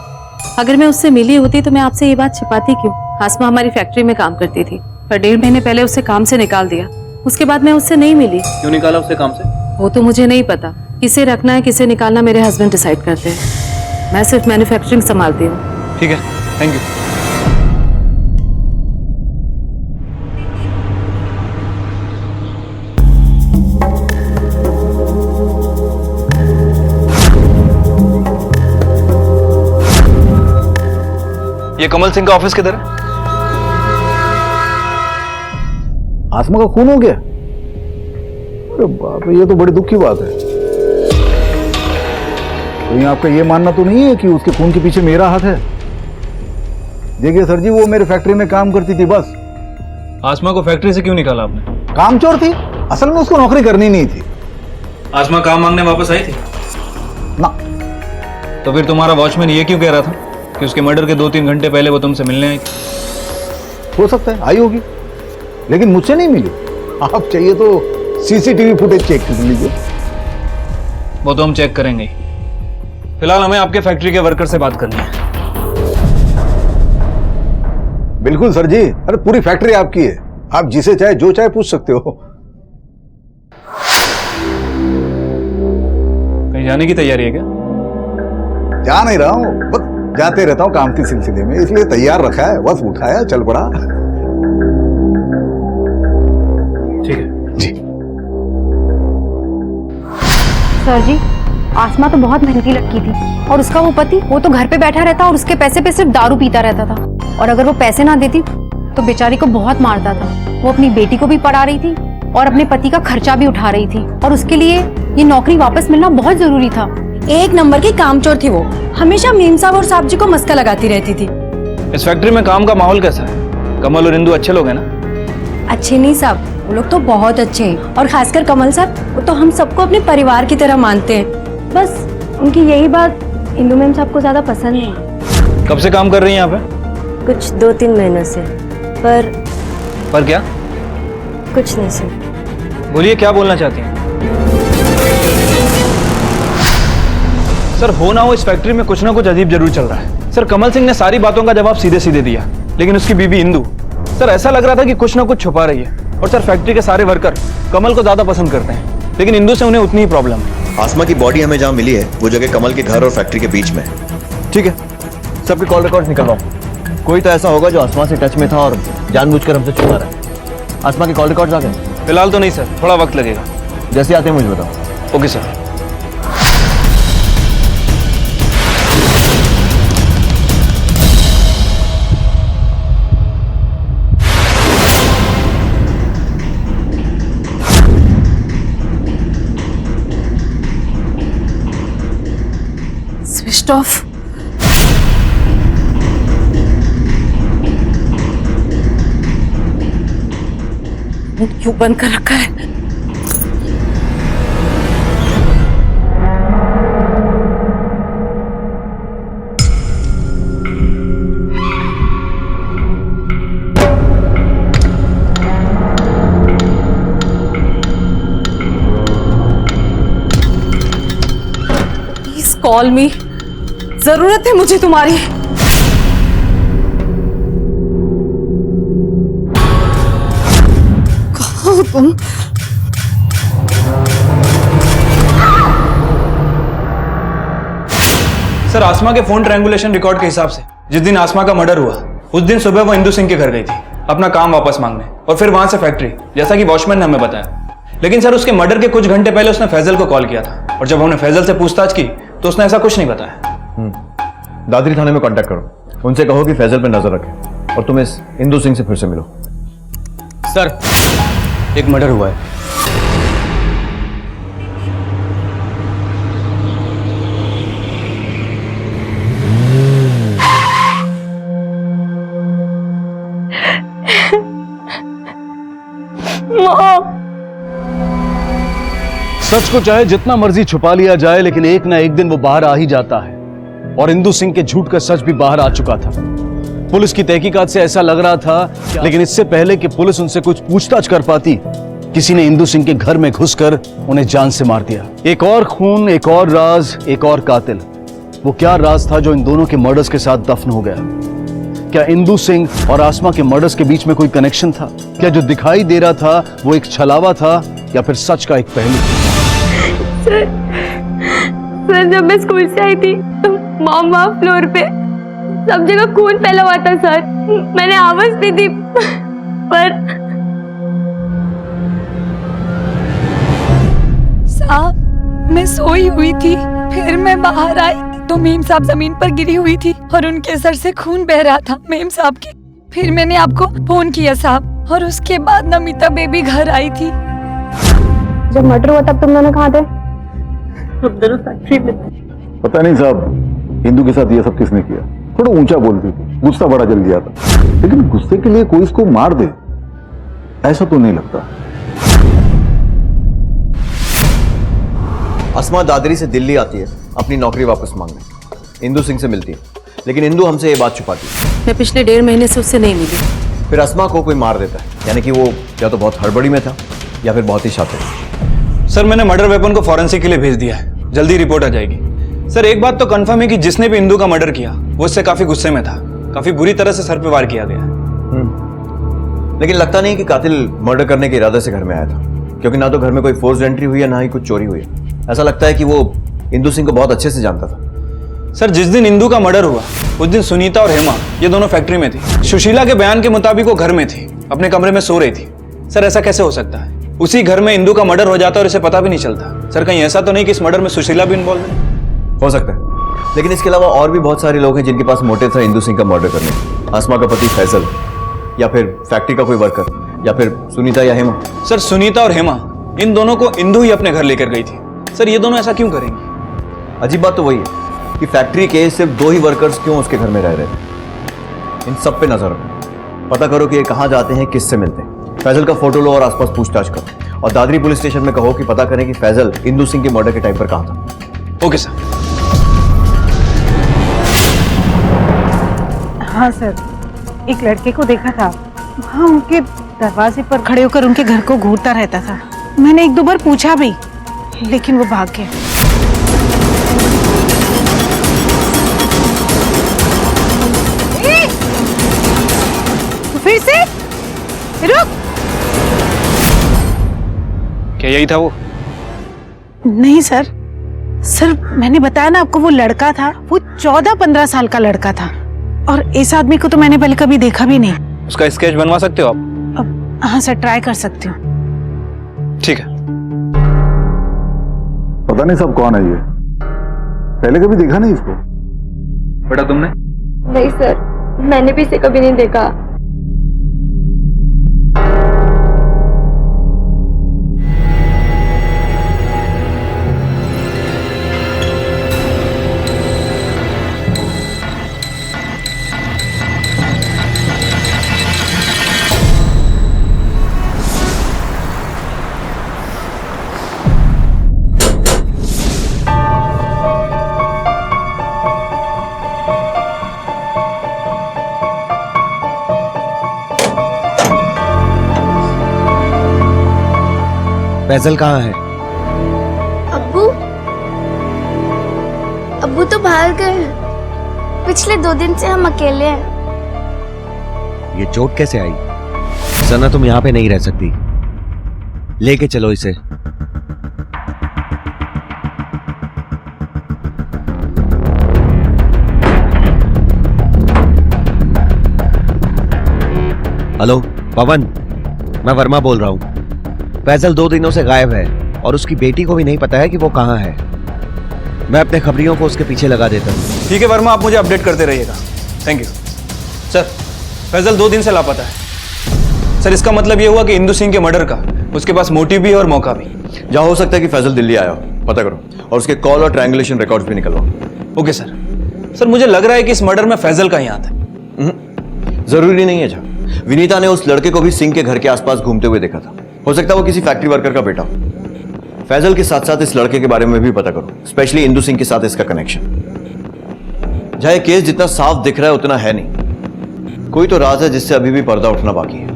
अगर मैं उससे मिली होती तो मैं आपसे ये बात छिपाती क्यों? आसमा हमारी फैक्ट्री में काम करती थी, पर 1.5 महीने पहले उसे काम से निकाल दिया। उसके बाद मैं उससे नहीं मिली। क्यों निकाला उसे काम से? वो तो मुझे नहीं पता। किसे रखना है किसे निकालना मेरे हस्बैंड डिसाइड करते हैं। मैं सिर्फ मैन्युफैक्चरिंग संभालती हूँ। ठीक है, थैंक यू। ये कमल सिंह का ऑफिस किधर है? आसमा का खून हो गया? अरे बाप रे, ये तो बड़ी दुख की बात है। तो आपका ये मानना तो नहीं है कि उसके खून के पीछे मेरा हाथ है? देखिए सर जी, वो मेरे फैक्ट्री में काम करती थी बस। आसमा को फैक्ट्री से क्यों निकाला आपने? कामचोर थी, असल में उसको नौकरी करनी नहीं थी। आसमा काम मांगने वापस आई थी ना। तो फिर तुम्हारा वॉचमैन ये क्यों कह रहा था कि उसके मर्डर के 2-3 घंटे पहले वो तुमसे मिलने आई? हो सकता है आई होगी, लेकिन मुझसे नहीं मिली। आप चाहिए तो सीसीटीवी फुटेज चेक कर लीजिए। वो तो हम चेक करेंगे ही। फिलहाल हमें आपके फैक्ट्री के वर्कर से बात करनी है। बिल्कुल सर जी, अरे पूरी फैक्ट्री आपकी है, आप जिसे चाहे जो चाहे पूछ सकते हो। कहीं जाने की तैयारी है क्या? जा नहीं रहा हूं, बस जाते रहता हूं काम के सिलसिले में, इसलिए तैयार रखा है, बस उठाया चल पड़ा। ठीक है जी। सर जी, आसमा तो बहुत मेहनती लड़की थी और उसका वो पति, वो तो घर पे बैठा रहता और उसके पैसे पे सिर्फ दारू पीता रहता था, और अगर वो पैसे ना देती तो बेचारी को बहुत मारता था। वो अपनी बेटी को भी पढ़ा रही थी और अपने पति का खर्चा भी उठा रही थी, और उसके लिए ये नौकरी वापस मिलना बहुत जरूरी था। एक नंबर की कामचोर थी वो, हमेशा मीम साहब और साहब जी को मस्का लगाती रहती थी। इस फैक्ट्री में काम का माहौल कैसा है? कमल और इंदु अच्छे लोग हैं ना? अच्छे नहीं साहब, वो लोग तो बहुत अच्छे हैं, और खासकर कमल साहब, वो तो हम सबको अपने परिवार की तरह मानते हैं। बस उनकी यही बात इंदु मैम साहब को ज्यादा पसंद नहीं। कब से काम कर रही हैं यहाँ पे? कुछ 2-3 महीनों से। पर क्या? कुछ नहीं सर। बोलिए, क्या बोलना चाहती हैं? सर, हो ना हो इस फैक्ट्री में कुछ ना कुछ अजीब जरूर चल रहा है। सर, कमल सिंह ने सारी बातों का जवाब सीधे सीधे दिया, लेकिन उसकी बीवी इंदु, सर ऐसा लग रहा था कि कुछ ना कुछ छुपा रही है। और सर, फैक्ट्री के सारे वर्कर कमल को ज्यादा पसंद करते हैं, लेकिन इंदु से उन्हें उतनी ही प्रॉब्लम है। आसमा की बॉडी हमें जहां मिली है वो जगह कमल के घर और फैक्ट्री के बीच में है। ठीक है, सबके कॉल रिकॉर्ड निकलवाओ। कोई तो ऐसा होगा जो आसमा से टच में था और जानबूझकर हमसे छुपा रहा है। आसमा के कॉल रिकॉर्ड आ गए? फिलहाल तो नहीं सर, थोड़ा वक्त लगेगा। जैसे आते हैं मुझे बताओ। Okay sir. Switch off. क्यों बंद कर रखा है? प्लीज कॉल मी, जरूरत है मुझे तुम्हारी। कहाँ हो तुम? सर, आसमा के फोन ट्रायंगुलेशन रिकॉर्ड के हिसाब से जिस दिन आसमा का मर्डर हुआ उस दिन सुबह वो इंदु सिंह के घर गई थी अपना काम वापस मांगने, और फिर वहां से फैक्ट्री, जैसा कि वॉचमैन ने हमें बताया। लेकिन सर, उसके मर्डर के कुछ घंटे पहले उसने फैजल को कॉल किया था, और जब हमने फैजल से पूछताछ की तो उसने ऐसा कुछ नहीं बताया। दादरी थाने में कांटेक्ट करो, उनसे कहो कि फैजल पे नजर रखें और तुम इस इंदु सिंह से फिर से मिलो। सर, एक मर्डर हुआ है। सच को चाहे जितना मर्जी छुपा लिया जाए, लेकिन एक ना एक दिन वो बाहर आ ही जाता है, और इंदु सिंह के झूठ का सच भी बाहर आ चुका था। पुलिस की तहकीकात से ऐसा लग रहा था, लेकिन इससे पहले कि पुलिस उनसे कुछ पूछताछ कर पाती, किसी ने इंदु सिंह के घर में घुसकर उन्हें जान से मार दिया। एक और खून, एक और राज, एक और कातिल। वो क्या राज था जो इन दोनों के मर्डर्स के साथ दफन हो गया? क्या इंदु सिंह और आसमा के मर्डर्स के बीच में कोई कनेक्शन था? क्या जो दिखाई दे रहा था वो एक छलावा था, या फिर सच का एक पहलू? सर, जब मैं स्कूल से आई थी तो मॉम वहाँ फ्लोर पे सब जगह खून फैला हुआ था सर। मैंने आवाज दी थी, पर साहब, मैं सोई हुई थी, फिर मैं बाहर आई तो मीम साहब जमीन पर गिरी हुई थी और उनके सर से खून बह रहा था मीम साहब के। फिर मैंने आपको फोन किया साहब, और उसके बाद नमिता बेबी घर आई थी। जब मर्डर हुआ तब तुम दोनों कहाँ थे? हम दोनों फैक्ट्री में। पता नहीं साहब, इंदु के साथ ये सब किसने किया। थोड़ा ऊंचा बोलती थी, गुस्सा बड़ा जल गया था, लेकिन गुस्से के लिए कोई इसको मार दे ऐसा तो नहीं लगता। आसमा दादरी से दिल्ली आती है अपनी नौकरी वापस मांगने, इंदु सिंह से मिलती है, लेकिन इंदु हमसे ये बात छुपाती है। मैं पिछले 1.5 महीने से उससे नहीं मिली। फिर अस्मा को कोई मार देता है, यानी कि वो या तो बहुत हड़बड़ी में था या फिर बहुत ही शातिर। सर मैंने मर्डर वेपन को फॉरेंसिक के लिए भेज दिया है, जल्दी रिपोर्ट आ जाएगी। सर एक बात तो कंफर्म है कि जिसने भी इंदु का मर्डर किया वो उससे काफी गुस्से में था, काफी बुरी तरह से सर पे वार किया गया। लेकिन लगता नहीं कि कातिल मर्डर करने के इरादे से घर में आया था, क्योंकि ना तो घर में कोई फोर्स एंट्री हुई है ना ही कुछ चोरी हुई है। ऐसा लगता है कि वो इंदु सिंह को बहुत अच्छे से जानता था। सर जिस दिन इंदु का मर्डर हुआ उस दिन सुनीता और हेमा ये दोनों फैक्ट्री में थी। सुशीला के बयान के मुताबिक वो घर में थी, अपने कमरे में सो रही थी। सर ऐसा कैसे हो सकता है? उसी घर में इंदु का मर्डर हो जाता और इसे पता भी नहीं चलता। सर कहीं ऐसा तो नहीं कि इस मर्डर में सुशीला भी इन्वॉल्व है? हो सकता है, लेकिन इसके अलावा और भी बहुत सारे लोग हैं जिनके पास मोटिव था इंदु सिंह का मर्डर करने का। आसमा का पति फैजल, या फिर फैक्ट्री का कोई वर्कर, या फिर सुनीता या हेमा। सर सुनीता और हेमा इन दोनों को इंदु ही अपने घर लेकर गई थी। सर ये दोनों ऐसा क्यों करेंगे? अजीब बात तो वही है कि फैक्ट्री के सिर्फ 2 ही वर्कर्स क्यों उसके घर में रह रहे थे। इन सब पे नजर रखो, पता करो कि ये कहाँ जाते हैं, किससे मिलते हैं। फैजल का फोटो लो और आसपास पूछताछ करो, और दादरी पुलिस स्टेशन में कहो कि पता करें कि फैजल इंदु सिंह के मर्डर के टाइम पर कहाँ था। Okay sir. हाँ सर, एक लड़के को देखा था, हाँ उनके दरवाजे पर खड़े होकर उनके घर को घूरता रहता था। मैंने 1-2 बार पूछा भी, लेकिन वो भाग गया। फिर से रुक। क्या यही था वो? नहीं सर, सर मैंने बताया ना आपको, वो लड़का था, वो 14-15 साल का लड़का था, और इस आदमी को तो मैंने पहले कभी देखा भी नहीं। उसका स्केच बनवा सकते हो आप? हाँ सर, ट्राई कर सकती हूँ। ठीक है। पता नहीं सब कौन है ये, पहले कभी देखा नहीं इसको। बेटा तुमने? नहीं सर, मैंने भी इसे कभी नहीं देखा। फैजल कहाँ है? अब्बू अब्बू तो बाहर गए हैं। पिछले 2 दिन से हम अकेले हैं। ये चोट कैसे आई? सना तुम यहाँ पे नहीं रह सकती, लेके चलो इसे। हेलो पवन, मैं वर्मा बोल रहा हूँ। फैजल 2 दिनों से गायब है और उसकी बेटी को भी नहीं पता है कि वो कहाँ है। मैं अपने खबरियों को उसके पीछे लगा देता हूँ। ठीक है वर्मा, आप मुझे अपडेट करते रहिएगा। Thank you sir. फैजल 2 दिन से लापता है सर। इसका मतलब ये हुआ कि इंदु सिंह के मर्डर का उसके पास मोटिव भी है और मौका भी। जहाँ हो सकता है कि फैजल दिल्ली आया हो, पता करो, और उसके कॉल और ट्रायंगुलेशन रिकॉर्ड्स भी निकलवाओ। Okay sir. सर मुझे लग रहा है कि इस मर्डर में फैजल का ही हाथ है। जरूरी नहीं है। जहाँ विनीता ने उस लड़के को भी सिंह के घर के आसपास घूमते हुए देखा था, हो सकता है वो किसी फैक्ट्री वर्कर का बेटा हो। फैजल के साथ साथ इस लड़के के बारे में भी पता करो, स्पेशली इंदु सिंह के साथ इसका कनेक्शन। जहाँ केस जितना साफ दिख रहा है उतना है नहीं, कोई तो राज है जिससे अभी भी पर्दा उठना बाकी है।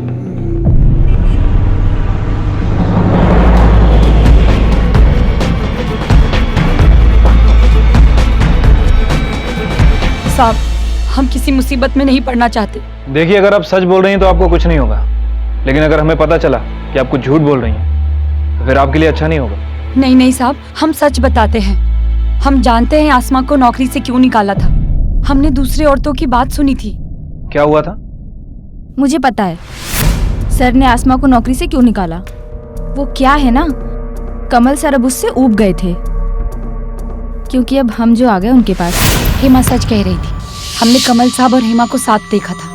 साहब, हम किसी मुसीबत में नहीं पड़ना चाहते। देखिए अगर आप सच बोल रही हैं तो आपको कुछ नहीं होगा, लेकिन अगर हमें पता चला कि आप कुछ झूठ बोल रही हैं तो फिर आपके लिए अच्छा नहीं होगा। नहीं नहीं साहब, हम सच बताते हैं। हम जानते हैं आसमा को नौकरी से क्यों निकाला था। हमने दूसरी औरतों की बात सुनी थी। क्या हुआ था? मुझे पता है सर ने आसमा को नौकरी से क्यों निकाला। वो क्या है ना, कमल सर अब उससे ऊब गए थे, क्योंकि अब हम जो आ गए उनके पास। हेमा सच कह रही थी, हमने कमल साहब और हेमा को साथ देखा था।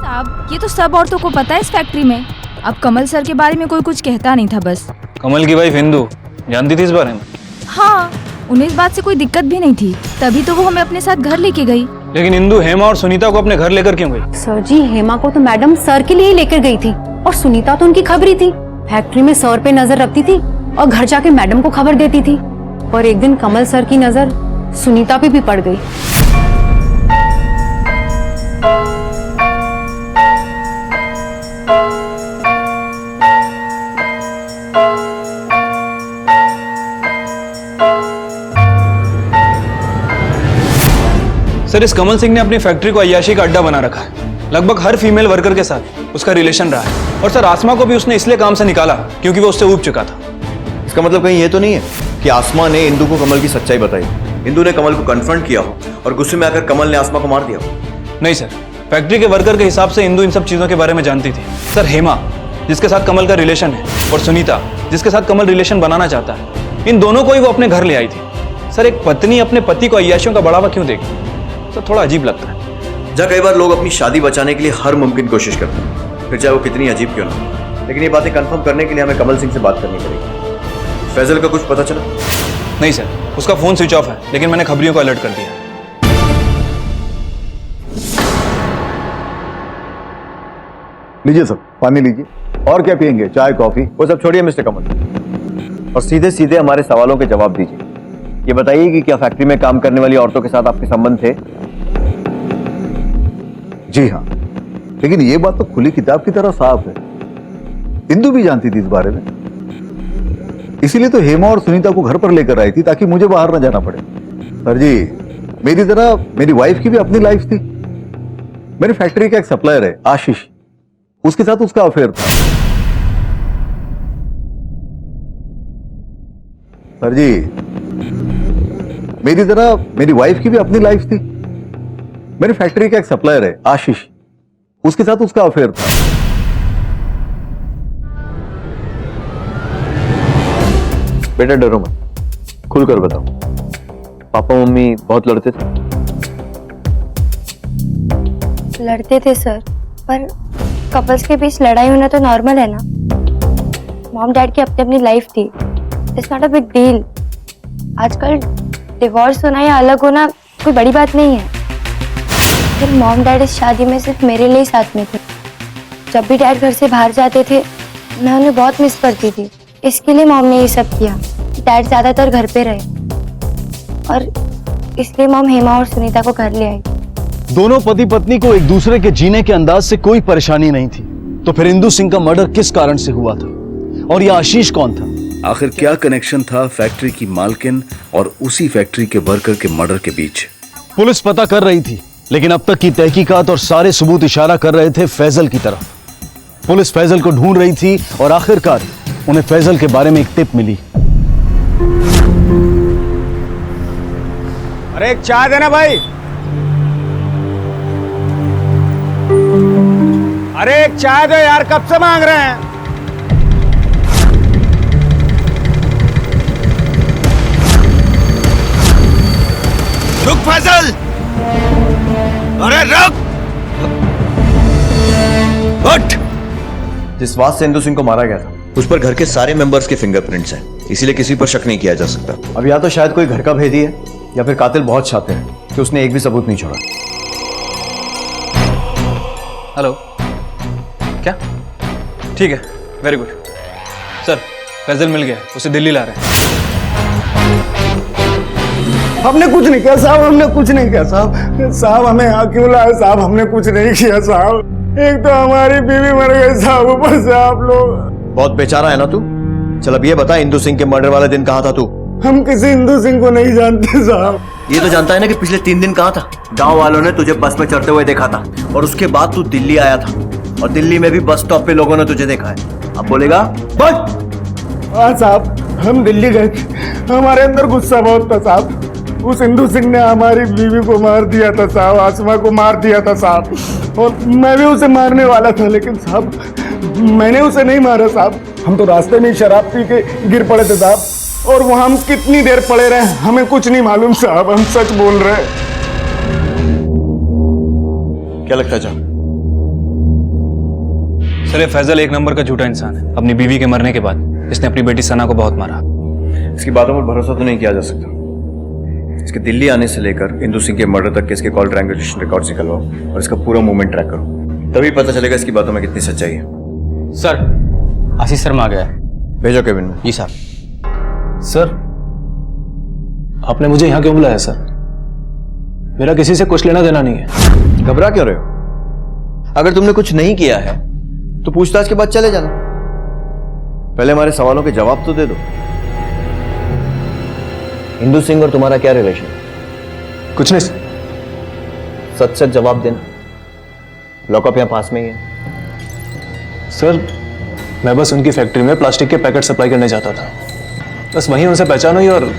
साहब ये तो सब औरतों को पता है इस फैक्ट्री में। अब कमल सर के बारे में कोई कुछ कहता नहीं था बस। कमल की वाइफ इंदु जानती थी इस बारे में? हाँ, उन्हें इस बात से कोई दिक्कत भी नहीं थी, तभी तो वो हमें अपने साथ घर लेके गई। लेकिन इंदु हेमा और सुनीता को अपने घर लेकर क्यों गई? सर जी, हेमा को तो मैडम सर के लिए ही लेकर गई थी, और सुनीता तो उनकी खबरी थी। फैक्ट्री में सर पे नजर रखती थी और घर जाके मैडम को खबर देती थी। और एक दिन कमल सर की नजर सुनीता पे भी पड़ गई। सर, इस कमल सिंह ने अपनी फैक्ट्री को अय्याशी का अड्डा बना रखा है। लगभग हर फीमेल वर्कर के साथ उसका रिलेशन रहा है। और सर, आसमा को भी उसने इसलिए काम से निकाला क्योंकि वो उससे ऊब चुका था। इसका मतलब कहीं ये तो नहीं है कि आसमा ने इंदु को कमल की सच्चाई बताई, इंदु ने कमल को कन्फ्रंट किया हो और गुस्से में आकर कमल ने आसमा को मार दिया हो? नहीं सर, फैक्ट्री के वर्कर के हिसाब से इंदु इन सब चीजों के बारे में जानती थी। सर, हेमा जिसके साथ कमल का रिलेशन है और सुनीता जिसके साथ कमल रिलेशन बनाना चाहता है, इन दोनों को ही वो अपने घर ले आई थी। सर, एक पत्नी अपने पति को अय्याशियों का बढ़ावा क्यों देगी? सर, थोड़ा अजीब लगता है। जहाँ कई बार लोग अपनी शादी बचाने के लिए हर मुमकिन कोशिश करते हैं, फिर चाहे वो कितनी अजीब क्यों ना। लेकिन ये बातें कंफर्म करने के लिए हमें कमल सिंह से बात करनी पड़ेगी। फैजल का कुछ पता चला? नहीं सर, उसका फोन स्विच ऑफ है, लेकिन मैंने खबरियों को अलर्ट कर दिया। लीजिए सर, पानी लीजिए। और क्या पियेंगे? चाय, कॉफी? वो सब छोड़िए मिस्टर कमल, और सीधे सीधे हमारे सवालों के जवाब दीजिए। ये बताइए कि क्या फैक्ट्री में काम करने वाली औरतों के साथ आपके संबंध थे? जी हाँ, लेकिन ये बात तो खुली किताब की तरह साफ है। इंदु भी जानती थी इस बारे में, इसीलिए तो हेमा और सुनीता को घर पर लेकर आई थी ताकि मुझे बाहर न जाना पड़े। सर जी, मेरी तरह मेरी वाइफ की भी अपनी लाइफ थी। मेरी फैक्ट्री का एक सप्लायर है आशीष, उसके साथ उसका अफेयर था। सर जी, मेरी तरह मेरी वाइफ की भी अपनी लाइफ थी। मेरी फैक्ट्री का एक सप्लायर है आशीष, उसके साथ उसका अफेयर था। बेटा डरो मत, खुलकर बताओ, पापा मम्मी बहुत लड़ते थे? लड़ते थे सर, पर कपल्स के बीच लड़ाई होना तो नॉर्मल है ना। मॉम डैड की अपनी अपनी लाइफ थी, it's not a big deal. आजकल डिवोर्स होना या अलग होना कोई बड़ी बात नहीं है। फिर मॉम डैड इस शादी में सिर्फ मेरे लिए ही साथ में थे। जब भी डैड घर से बाहर जाते थे, मैं उन्हें बहुत मिस करती थी। इसके लिए मॉम ने ये सब किया, डैड ज्यादातर घर पे रहे, और इसलिए मॉम हेमा और सुनीता को घर ले आई। दोनों पति पत्नी को एक दूसरे के जीने के अंदाज से कोई परेशानी नहीं थी, तो फिर इंदु सिंह का मर्डर किस कारण से हुआ था? और यह आशीष कौन था? आखिर क्या कनेक्शन था फैक्ट्री की मालकिन और उसी फैक्ट्री के वर्कर के मर्डर के बीच? पुलिस पता कर रही थी, लेकिन अब तक की तहकीकात और सारे सबूत इशारा कर रहे थे फैजल की तरफ। पुलिस फैजल को ढूंढ रही थी और आखिरकार उन्हें फैजल के बारे में एक टिप मिली। अरे एक चाय देना भाई। अरे एक चाय दो यार, कब से मांग रहे हैं। रुक फैजल, अरे रुक, उठ। जिस बात से इंदु सिंह को मारा गया था उस पर घर के सारे मेंबर्स के फिंगरप्रिंट्स हैं, इसीलिए किसी पर शक नहीं किया जा सकता। अब या तो शायद कोई घर का भेदी है या फिर कातिल बहुत चाहते हैं कि उसने एक भी सबूत नहीं छोड़ा। हेलो, क्या? ठीक है, वेरी गुड सर। फैजल मिल गया, उसे दिल्ली ला रहे हैं। हमने कुछ नहीं किया साहब, हमने कुछ नहीं किया साहब। साहब हमें यहाँ क्यों लाए साहब? हमने कुछ नहीं किया साहब। एक तो हमारी बीवी मर गई साहब, ऊपर से आप लोग। बहुत बेचारा है ना तू। चल अब ये बता, इंदु सिंह के मर्डर वाले दिन कहाँ था तू? हम किसी इंदु सिंह को नहीं जानते साहब। ये तो जानता है ना कि पिछले 3 दिन कहाँ था? गांव वालों ने तुझे बस में चढ़ते हुए देखा था, और उसके बाद तू दिल्ली आया था, और दिल्ली में भी बस स्टॉप पे लोगों ने तुझे देखा है। अब बोलेगा? बोल। हाँ साहब, हम दिल्ली गए थे, हमारे अंदर गुस्सा बहुत था साहब। उस इंदु सिंह ने हमारी बीवी को मार दिया था साहब, आसमा को मार दिया था साहब, और मैं भी उसे मारने वाला था, लेकिन साहब मैंने उसे नहीं मारा साहब। हम तो रास्ते में शराब पी के गिर पड़े थे साहब, और वहां हम कितनी देर पड़े रहे हमें कुछ नहीं मालूम साहब। हम सच बोल रहे हैं। क्या लगता है जा? सर, ये फैजल एक नंबर का झूठा इंसान है। अपनी बीवी के मरने के बाद इसने अपनी बेटी सना को बहुत मारा। इसकी बातों पर भरोसा तो नहीं किया जा सकता। इसके दिल्ली आने से लेकर इंदु सिंह के मर्डर तक के इसके कॉल ट्रायंगुलेशन रिकॉर्ड निकलवाओ और इसका पूरा मूवमेंट ट्रैक करो, तभी पता चलेगा इसकी बातों में कितनी सच्चाई है। सर, आशीष शर्मा आ गया है। भेजो केबिन में। जी सर। सर, आपने मुझे यहाँ क्यों बुलाया सर? मेरा किसी से कुछ लेना देना नहीं है। घबरा क्यों रहे हो? अगर तुमने कुछ नहीं किया है तो पूछताछ के बाद चले जाना। पहले हमारे सवालों के जवाब तो दे दो। इंदु सिंह और तुम्हारा क्या रिलेशन? कुछ नहीं। सच सच जवाब देना। लॉकअप यहां पास में ही है। सर मैं बस उनकी फैक्ट्री में प्लास्टिक के पैकेट सप्लाई करने जाता था, बस वहीं उनसे पहचान हुई और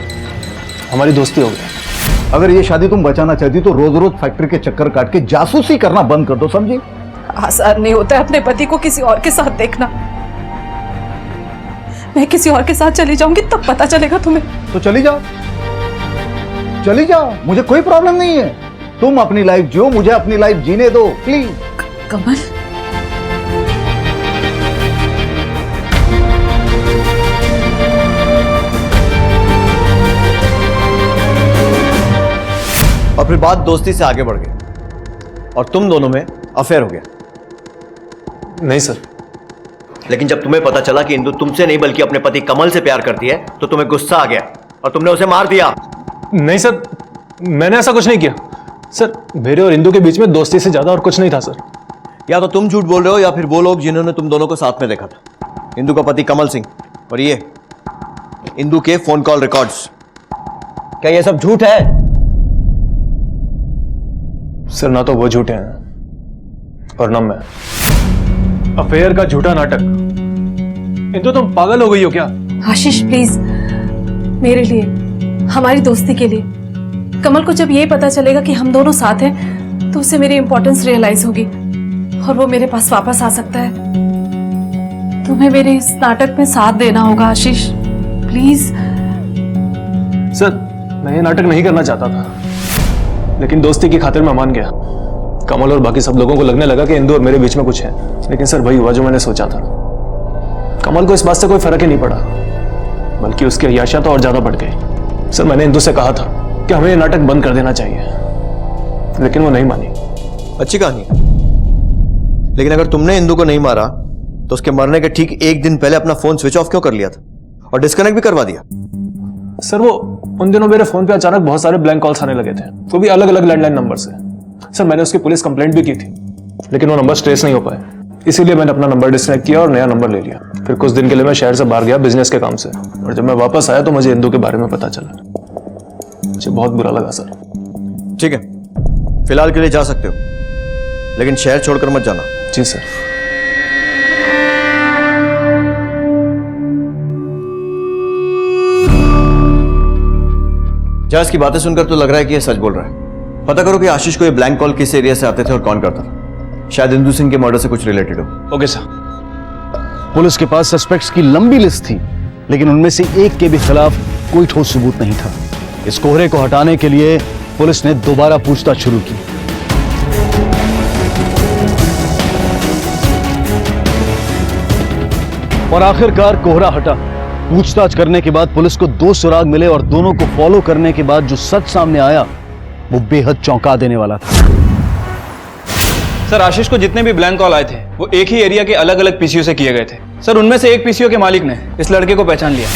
हमारी दोस्ती हो गई। अगर ये शादी तुम बचाना चाहती तो रोज रोज फैक्ट्री के चक्कर काट के जासूसी करना बंद कर दो, समझी? आसान नहीं होता है अपने पति को किसी और के साथ देखना। मैं किसी और के साथ चली जाऊंगी तब पता चलेगा तुम्हें। तो चली जाओ, चली जाओ, मुझे कोई प्रॉब्लम नहीं है। तुम अपनी लाइफ जियो, मुझे अपनी लाइफ जीने दो प्लीज। कमल, और फिर बात दोस्ती से आगे बढ़ गई और तुम दोनों में अफेयर हो गया। नहीं सर। लेकिन जब तुम्हें पता चला कि इंदु तुमसे नहीं बल्कि अपने पति कमल से प्यार करती है तो तुम्हें गुस्सा आ गया और तुमने उसे मार दिया। नहीं सर, मैंने ऐसा कुछ नहीं किया। सर मेरे और इंदु के बीच में दोस्ती से ज्यादा और कुछ नहीं था सर। या तो तुम झूठ बोल रहे हो या फिर वो लोग जिन्होंने तुम दोनों को साथ में देखा था। इंदु का पति कमल सिंह और ये इंदु के फोन कॉल रिकॉर्ड्स, क्या ये सब झूठ है? सर ना तो वो झूठे हैं और ना मैं। अफेयर का झूठा नाटक। इंदु तुम पागल हो गई हो क्या? आशीष प्लीज, मेरे लिए, हमारी दोस्ती के लिए। कमल को जब ये पता चलेगा कि हम दोनों साथ हैं तो उसे मेरी इंपॉर्टेंस रियलाइज होगी और वो मेरे पास वापस आ सकता है। तुम्हें मेरे इस नाटक में साथ देना होगा आशीष, प्लीज। सर मैं ये नाटक नहीं करना चाहता था, लेकिन दोस्ती की खातिर मैं मान गया। कमल और बाकी सब लोगों को लगने लगा कि इंदु और मेरे बीच में कुछ है, लेकिन सर वही हुआ जो मैंने सोचा था। कमल को इस बात से कोई फर्क ही नहीं पड़ा, बल्कि उसकी अय्याशा तो और ज्यादा बढ़ गई। सर मैंने इंदु से कहा था कि हमें ये नाटक बंद कर देना चाहिए, लेकिन वो नहीं मानी। अच्छी कहानी है, लेकिन अगर तुमने इंदु को नहीं मारा तो उसके मरने के ठीक एक दिन पहले अपना फोन स्विच ऑफ क्यों कर लिया था और डिस्कनेक्ट भी करवा दिया? सर वो उन दिनों मेरे फोन पे अचानक बहुत सारे ब्लैंक कॉल्स आने लगे थे, वो भी अलग अलग लैंडलाइन नंबर से। सर मैंने उसकी पुलिस कंप्लेंट भी की थी, लेकिन वो नंबर ट्रेस नहीं हो पाए, इसीलिए मैंने अपना नंबर डिस्कनेक्ट किया और नया नंबर ले लिया। फिर कुछ दिन के लिए मैं शहर से बाहर गया बिजनेस के काम से, और जब मैं वापस आया तो मुझे इंदु के बारे में पता चला। मुझे बहुत बुरा लगा सर। ठीक है, फिलहाल के लिए जा सकते हो, लेकिन शहर छोड़कर मत जाना। जी सर। जज की बातें सुनकर तो लग रहा है कि ये सच बोल रहा है। पता करो कि आशीष को ये ब्लैंक कॉल किस एरिया से आते थे और कौन करता था। शायद इंदु सिंह के मर्डर से कुछ रिलेटेड हो। Okay sir. पुलिस के पास सस्पेक्ट्स की लंबी लिस्ट थी, लेकिन उनमें से एक के भी खिलाफ कोई ठोस सबूत नहीं था। इस कोहरे को हटाने के लिए पुलिस ने दोबारा पूछताछ शुरू की। और आखिरकार कोहरा हटा। पूछताछ करने के बाद पुलिस को 2 सुराग मिले और दोनों को फॉलो करने के बाद जो सच सामने आया वो बेहद चौंका देने वाला था। सर आशीष को जितने भी ब्लैंक कॉल आए थे वो एक ही एरिया के अलग अलग पीसीओ से किए गए थे। सर उनमें से एक पीसीओ के मालिक ने इस लड़के को पहचान लिया।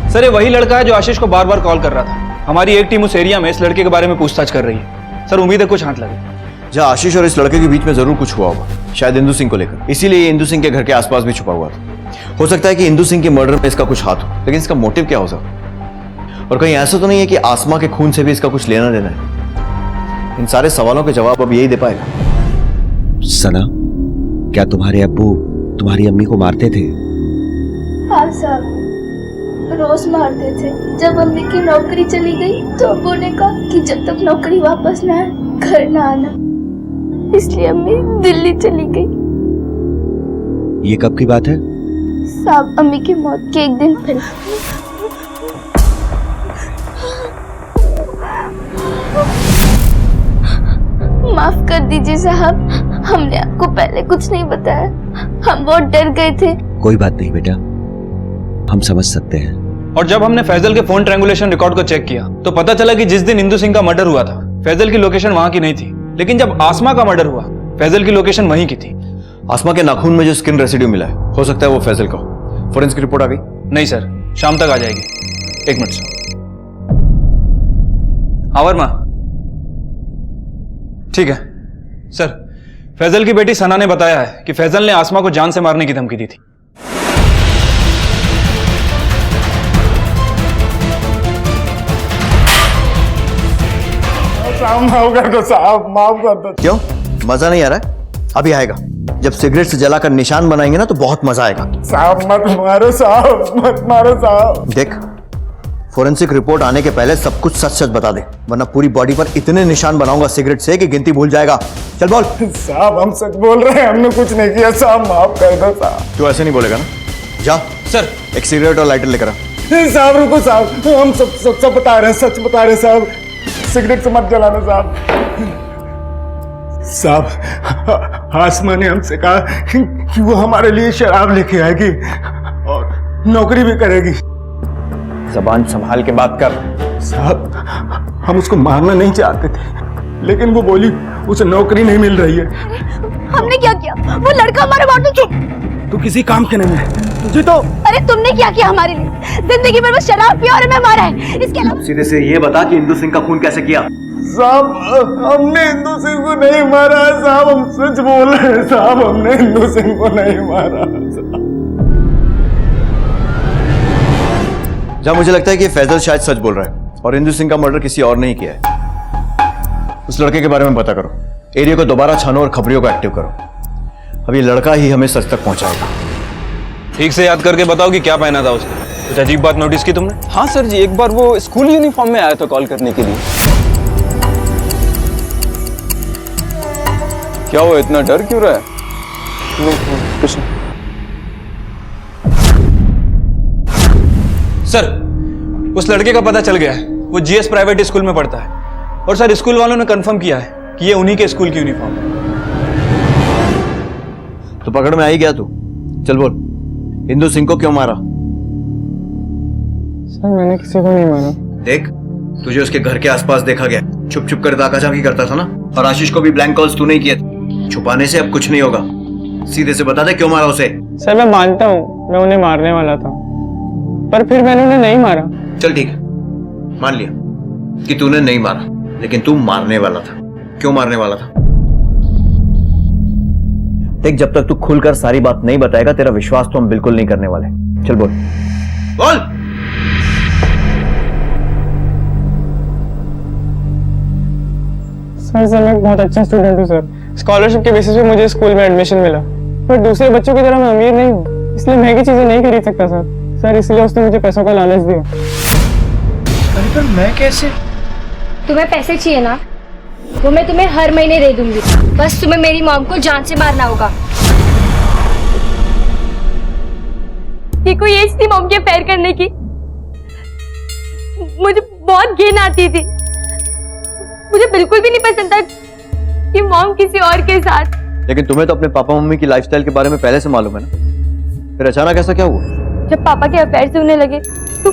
सर ये वही लड़का है जो आशीष को बार बार कॉल कर रहा था। हमारी एक टीम उस एरिया में इस लड़के के बारे में पूछताछ कर रही है। सर उम्मीद है कुछ हाथ लगे। जहाँ आशीष और इस लड़के के बीच में जरूर कुछ हुआ होगा, शायद इंदु सिंह को लेकर। इसीलिए ये इंदु सिंह के घर के आसपास भी छुपा हुआ था। हो सकता है कि इंदु सिंह के मर्डर में इसका कुछ हाथ हो, लेकिन इसका मोटिव क्या हो सकता? और कहीं ऐसा तो नहीं है कि आसमा के खून से भी इसका कुछ लेना देना है? इन सारे सवालों के जवाब अब यही दे पाएगा। सना, क्या तुम्हारे अब्बू तुम्हारी अम्मी को मारते थे? हाँ साहब, रोज मारते थे। जब अम्मी की नौकरी चली गई तो अब्बू ने कहा कि जब तक नौकरी वापस ना आए घर ना आना, इसलिए अम्मी दिल्ली चली गई। ये कब की बात है? साहब अम्मी की मौत के एक दिन पहले। माफ कर दीजिए साहब, हमने आपको पहले कुछ नहीं बताया, हम बहुत डर गए थे। कोई बात नहीं बेटा, हम समझ सकते हैं। और जब हमने फैजल के फोन ट्रायंगुलेशन रिकॉर्ड को चेक किया तो पता चला कि जिस दिन इंदु सिंह का मर्डर हुआ था फैजल की लोकेशन वहां की नहीं थी, लेकिन जब आसमा का मर्डर हुआ फैजल की लोकेशन वहीं की थी। आसमा के नाखून में जो स्किन रेसिड्यू मिला है, हो सकता है वो फैजल का हो। फोरेंसिक रिपोर्ट आ गई? नहीं सर, शाम तक आ जाएगी। एक मिनट सर। वर्मा, ठीक है सर। फैजल की बेटी सना ने बताया है कि फैजल ने आसमा को जान से मारने की धमकी दी थी। साहब माफ कर दो साहब, माफ कर दो। क्यों मजा नहीं आ रहा है? अभी आएगा। जब सिगरेट से जलाकर निशान बनाएंगे ना तो बहुत मजा आएगा। साहब मत मारो साहब, मत मारो साहब। देख, फोरेंसिक रिपोर्ट आने के पहले सब कुछ सच सच बता दे, वरना पूरी बॉडी पर इतने निशान बनाऊंगा सिगरेट से कि गिनती भूल जाएगा। चल बोल। साहब हम सच बोल रहे हैं, हमने कुछ नहीं किया साहब, माफ कर दो साहब। तू ऐसे नहीं बोलेगा ना? जा सर, एक सिगरेट और लाइटर लेकर आ। साहब रुको साहब, हम सब बता रहे हैं, सच बता रहे हैं साहब। सिगरेट से मत जलाना साहब। साहब आसमा ने हमसे कहा कि वो हमारे लिए शराब लेके आएगी और नौकरी भी करेगी। जबान संभाल के बात कर। साहब हम उसको मारना नहीं चाहते थे, लेकिन वो बोली उसे नौकरी नहीं मिल रही है। हमने क्या किया? वो लड़का हमारे बाटू चुप। तू किसी काम के नहीं है तुझे तो। अरे तुमने क्या किया हमारे लिए? जिंदगी भर बस शराब पिया और हमें मारा है, इसके अलावा। सीधे से ये बता कि इंदु सिंह का खून कैसे किया? साहब हमने इंदु सिंह को नहीं मारा साहब, हम सच बोल रहे हैं साहब, हमने इंदु सिंह को नहीं मारा साहब। जब मुझे लगता है कि फैजल शायद सच बोल रहा है और इंदु सिंह का मर्डर किसी और ने ही किया है। उस लड़के के बारे में पता करो, एरिया को दोबारा छानो और खबरियों को एक्टिव करो। अब ये लड़का ही हमें सच तक पहुंचाएगा। ठीक से याद करके बताओ कि क्या पहना था उसने। कुछ अजीब बात नोटिस की तुमने? हाँ सर जी, एक बार वो स्कूल यूनिफॉर्म में आया था कॉल करने के लिए। क्या वो इतना डर क्यों रहा है? नहीं, कुछ नहीं। सर, उस लड़के का पता चल गया है। वो जीएस प्राइवेट स्कूल में पढ़ता है और सर स्कूल वालों ने कंफर्म किया है कि ये उन्हीं के स्कूल की यूनिफॉर्म है। तो पकड़ में आई गया तू। चल बोल, इंदु सिंह को क्यों मारा? सर मैंने किसी को नहीं मारा। देख, तुझे उसके घर के आसपास देखा गया, छुप छुप कर ताकाझाकी करता था ना। और आशीष को भी ब्लैंक कॉल्स तूने किए थे। छुपाने से अब कुछ नहीं होगा, सीधे से बता दे क्यों मारा उसे। सर मैं मानता हूँ मैं उन्हें मारने वाला था, पर फिर मैंने उन्हें नहीं मारा। चल ठीक है, मान लिया कि तूने नहीं मारा, लेकिन तू मारने वाला था। क्यों मारने वाला था? देख, जब तक तू खुलकर सारी बात नहीं बताएगा तेरा विश्वास तो हम बिल्कुल नहीं करने वाले। चल बोल बोल। सर मैं एक बहुत अच्छा स्टूडेंट हूँ सर। स्कॉलरशिप के बेसिस पे मुझे स्कूल में एडमिशन मिला, पर दूसरे बच्चों की तरह मैं अमीर नहीं हूँ, इसलिए महंगी चीजें नहीं खरीद सकता सर इसलिए उसने मुझे पैसों का लालच दिया। अरे पर मैं कैसे? तुम्हें पैसे चाहिए ना, वो मैं तुम्हें हर महीने दे दूंगी, बस तुम्हें मेरी मॉम को जान से मारना होगा। ये कोई एज थी मॉम के अफेयर करने की? मुझे बहुत घिन आती थी, मुझे बिल्कुल भी नहीं पसंद था कि मॉम किसी और के साथ। लेकिन तुम्हें तो अपने पापा मम्मी की लाइफस्टाइल के बारे में पहले से मालूम है ना, फिर अचानक ऐसा क्या हुआ? जब पापा के अफेयर से होने लगे तो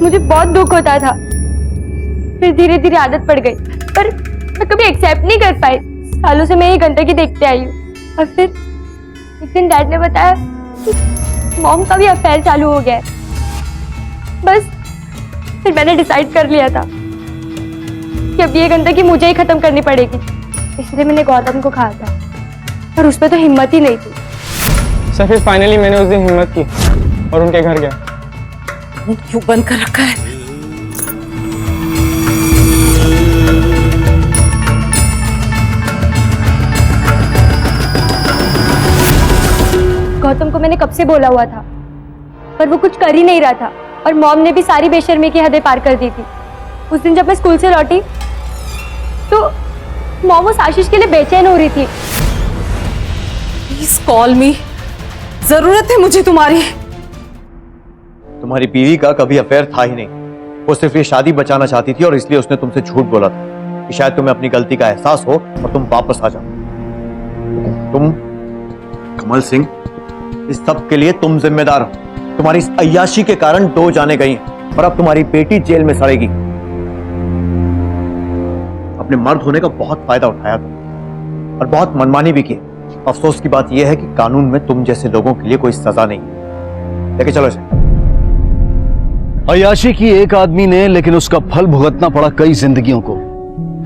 मुझे बहुत दुख होता था, फिर धीरे धीरे आदत पड़ गई, पर मैं कभी एक्सेप्ट नहीं कर पाई। सालों से मैं ये गंदगी देखते आई हूँ। और फिर एक दिन डैड ने बताया कि मॉम का भी अफेयर चालू हो गया है। बस फिर मैंने डिसाइड कर लिया था कि अब ये गंदगी मुझे ही खत्म करनी पड़ेगी, इसलिए मैंने गौतम को कहा था, पर उसमें तो हिम्मत ही नहीं थी। सर फिर फाइनली मैंने उस दिन हिम्मत की और उनके घर गया। क्यों बंद कर रखा है? गौतम को मैंने कब से बोला हुआ था, पर वो कुछ कर ही नहीं रहा था, और मॉम ने भी सारी बेशर्मी की हदें पार कर दी थी। उस दिन जब मैं स्कूल से लौटी तो मॉम उस आशीष के लिए बेचैन हो रही थी। प्लीज कॉल मी, जरूरत है मुझे तुम्हारी। तुम्हारी बीवी का कभी अफेयर था ही नहीं, वो सिर्फ ये शादी बचाना चाहती थी और इसलिए उसने तुमसे झूठ बोला था कि शायद तुम्हें अपनी गलती का एहसास हो और तुम वापस आ जाओ। तुम कमल सिंह, इस सब के लिए तुम जिम्मेदार हो। तुम्हारी इस अय्याशी के कारण 2 जाने गई और अब तुम्हारी बेटी जेल में सड़ेगी। अपने मर्द होने का बहुत फायदा उठाया तुम और बहुत मनमानी भी की। अफसोस की बात यह है कि कानून में तुम जैसे लोगों के लिए कोई सजा नहीं है। लेके चलो इसे। अयाशी की एक आदमी ने, लेकिन उसका फल भुगतना पड़ा कई जिंदगियों को।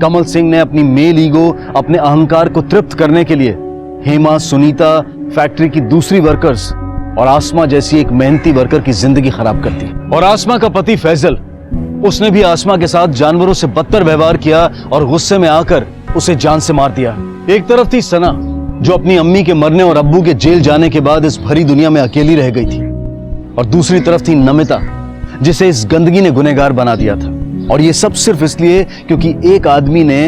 कमल सिंह ने अपनी मेल ईगो, अपने अहंकार को तृप्त करने के लिए हेमा, सुनीता, फैक्ट्री की दूसरी वर्कर्स और आसमा जैसी एक मेहनती वर्कर की जिंदगी खराब कर दी। और आसमा का पति फैजल, उसने भी आसमा के साथ जानवरों से बदतर व्यवहार किया और गुस्से में आकर उसे जान से मार दिया। एक तरफ थी सना, जो अपनी अम्मी के मरने और अब्बू के जेल जाने के बाद इस भरी दुनिया में अकेली रह गई थी, और दूसरी तरफ थी नमिता, जिसे इस गंदगी ने गुनहगार बना दिया था। और ये सब सिर्फ इसलिए क्योंकि एक आदमी ने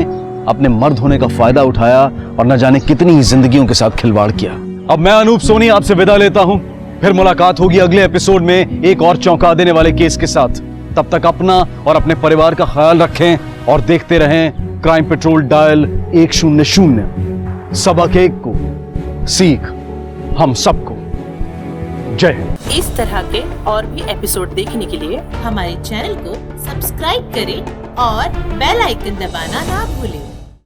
अपने मर्द होने का फायदा उठाया और न जाने कितनी ही जिंदगियों के साथ खिलवाड़ किया। अब मैं अनूप सोनी आपसे विदा लेता हूं, फिर मुलाकात होगी अगले एपिसोड में एक और चौंका देने वाले केस के साथ। तब तक अपना और अपने परिवार का ख्याल रखें और देखते रहें क्राइम पेट्रोल डायल 100। सबक एक को, सीख हम सबको। जय हिंद। इस तरह के और भी एपिसोड देखने के लिए हमारे चैनल को सब्सक्राइब करें और बेल आइकन दबाना ना भूलें।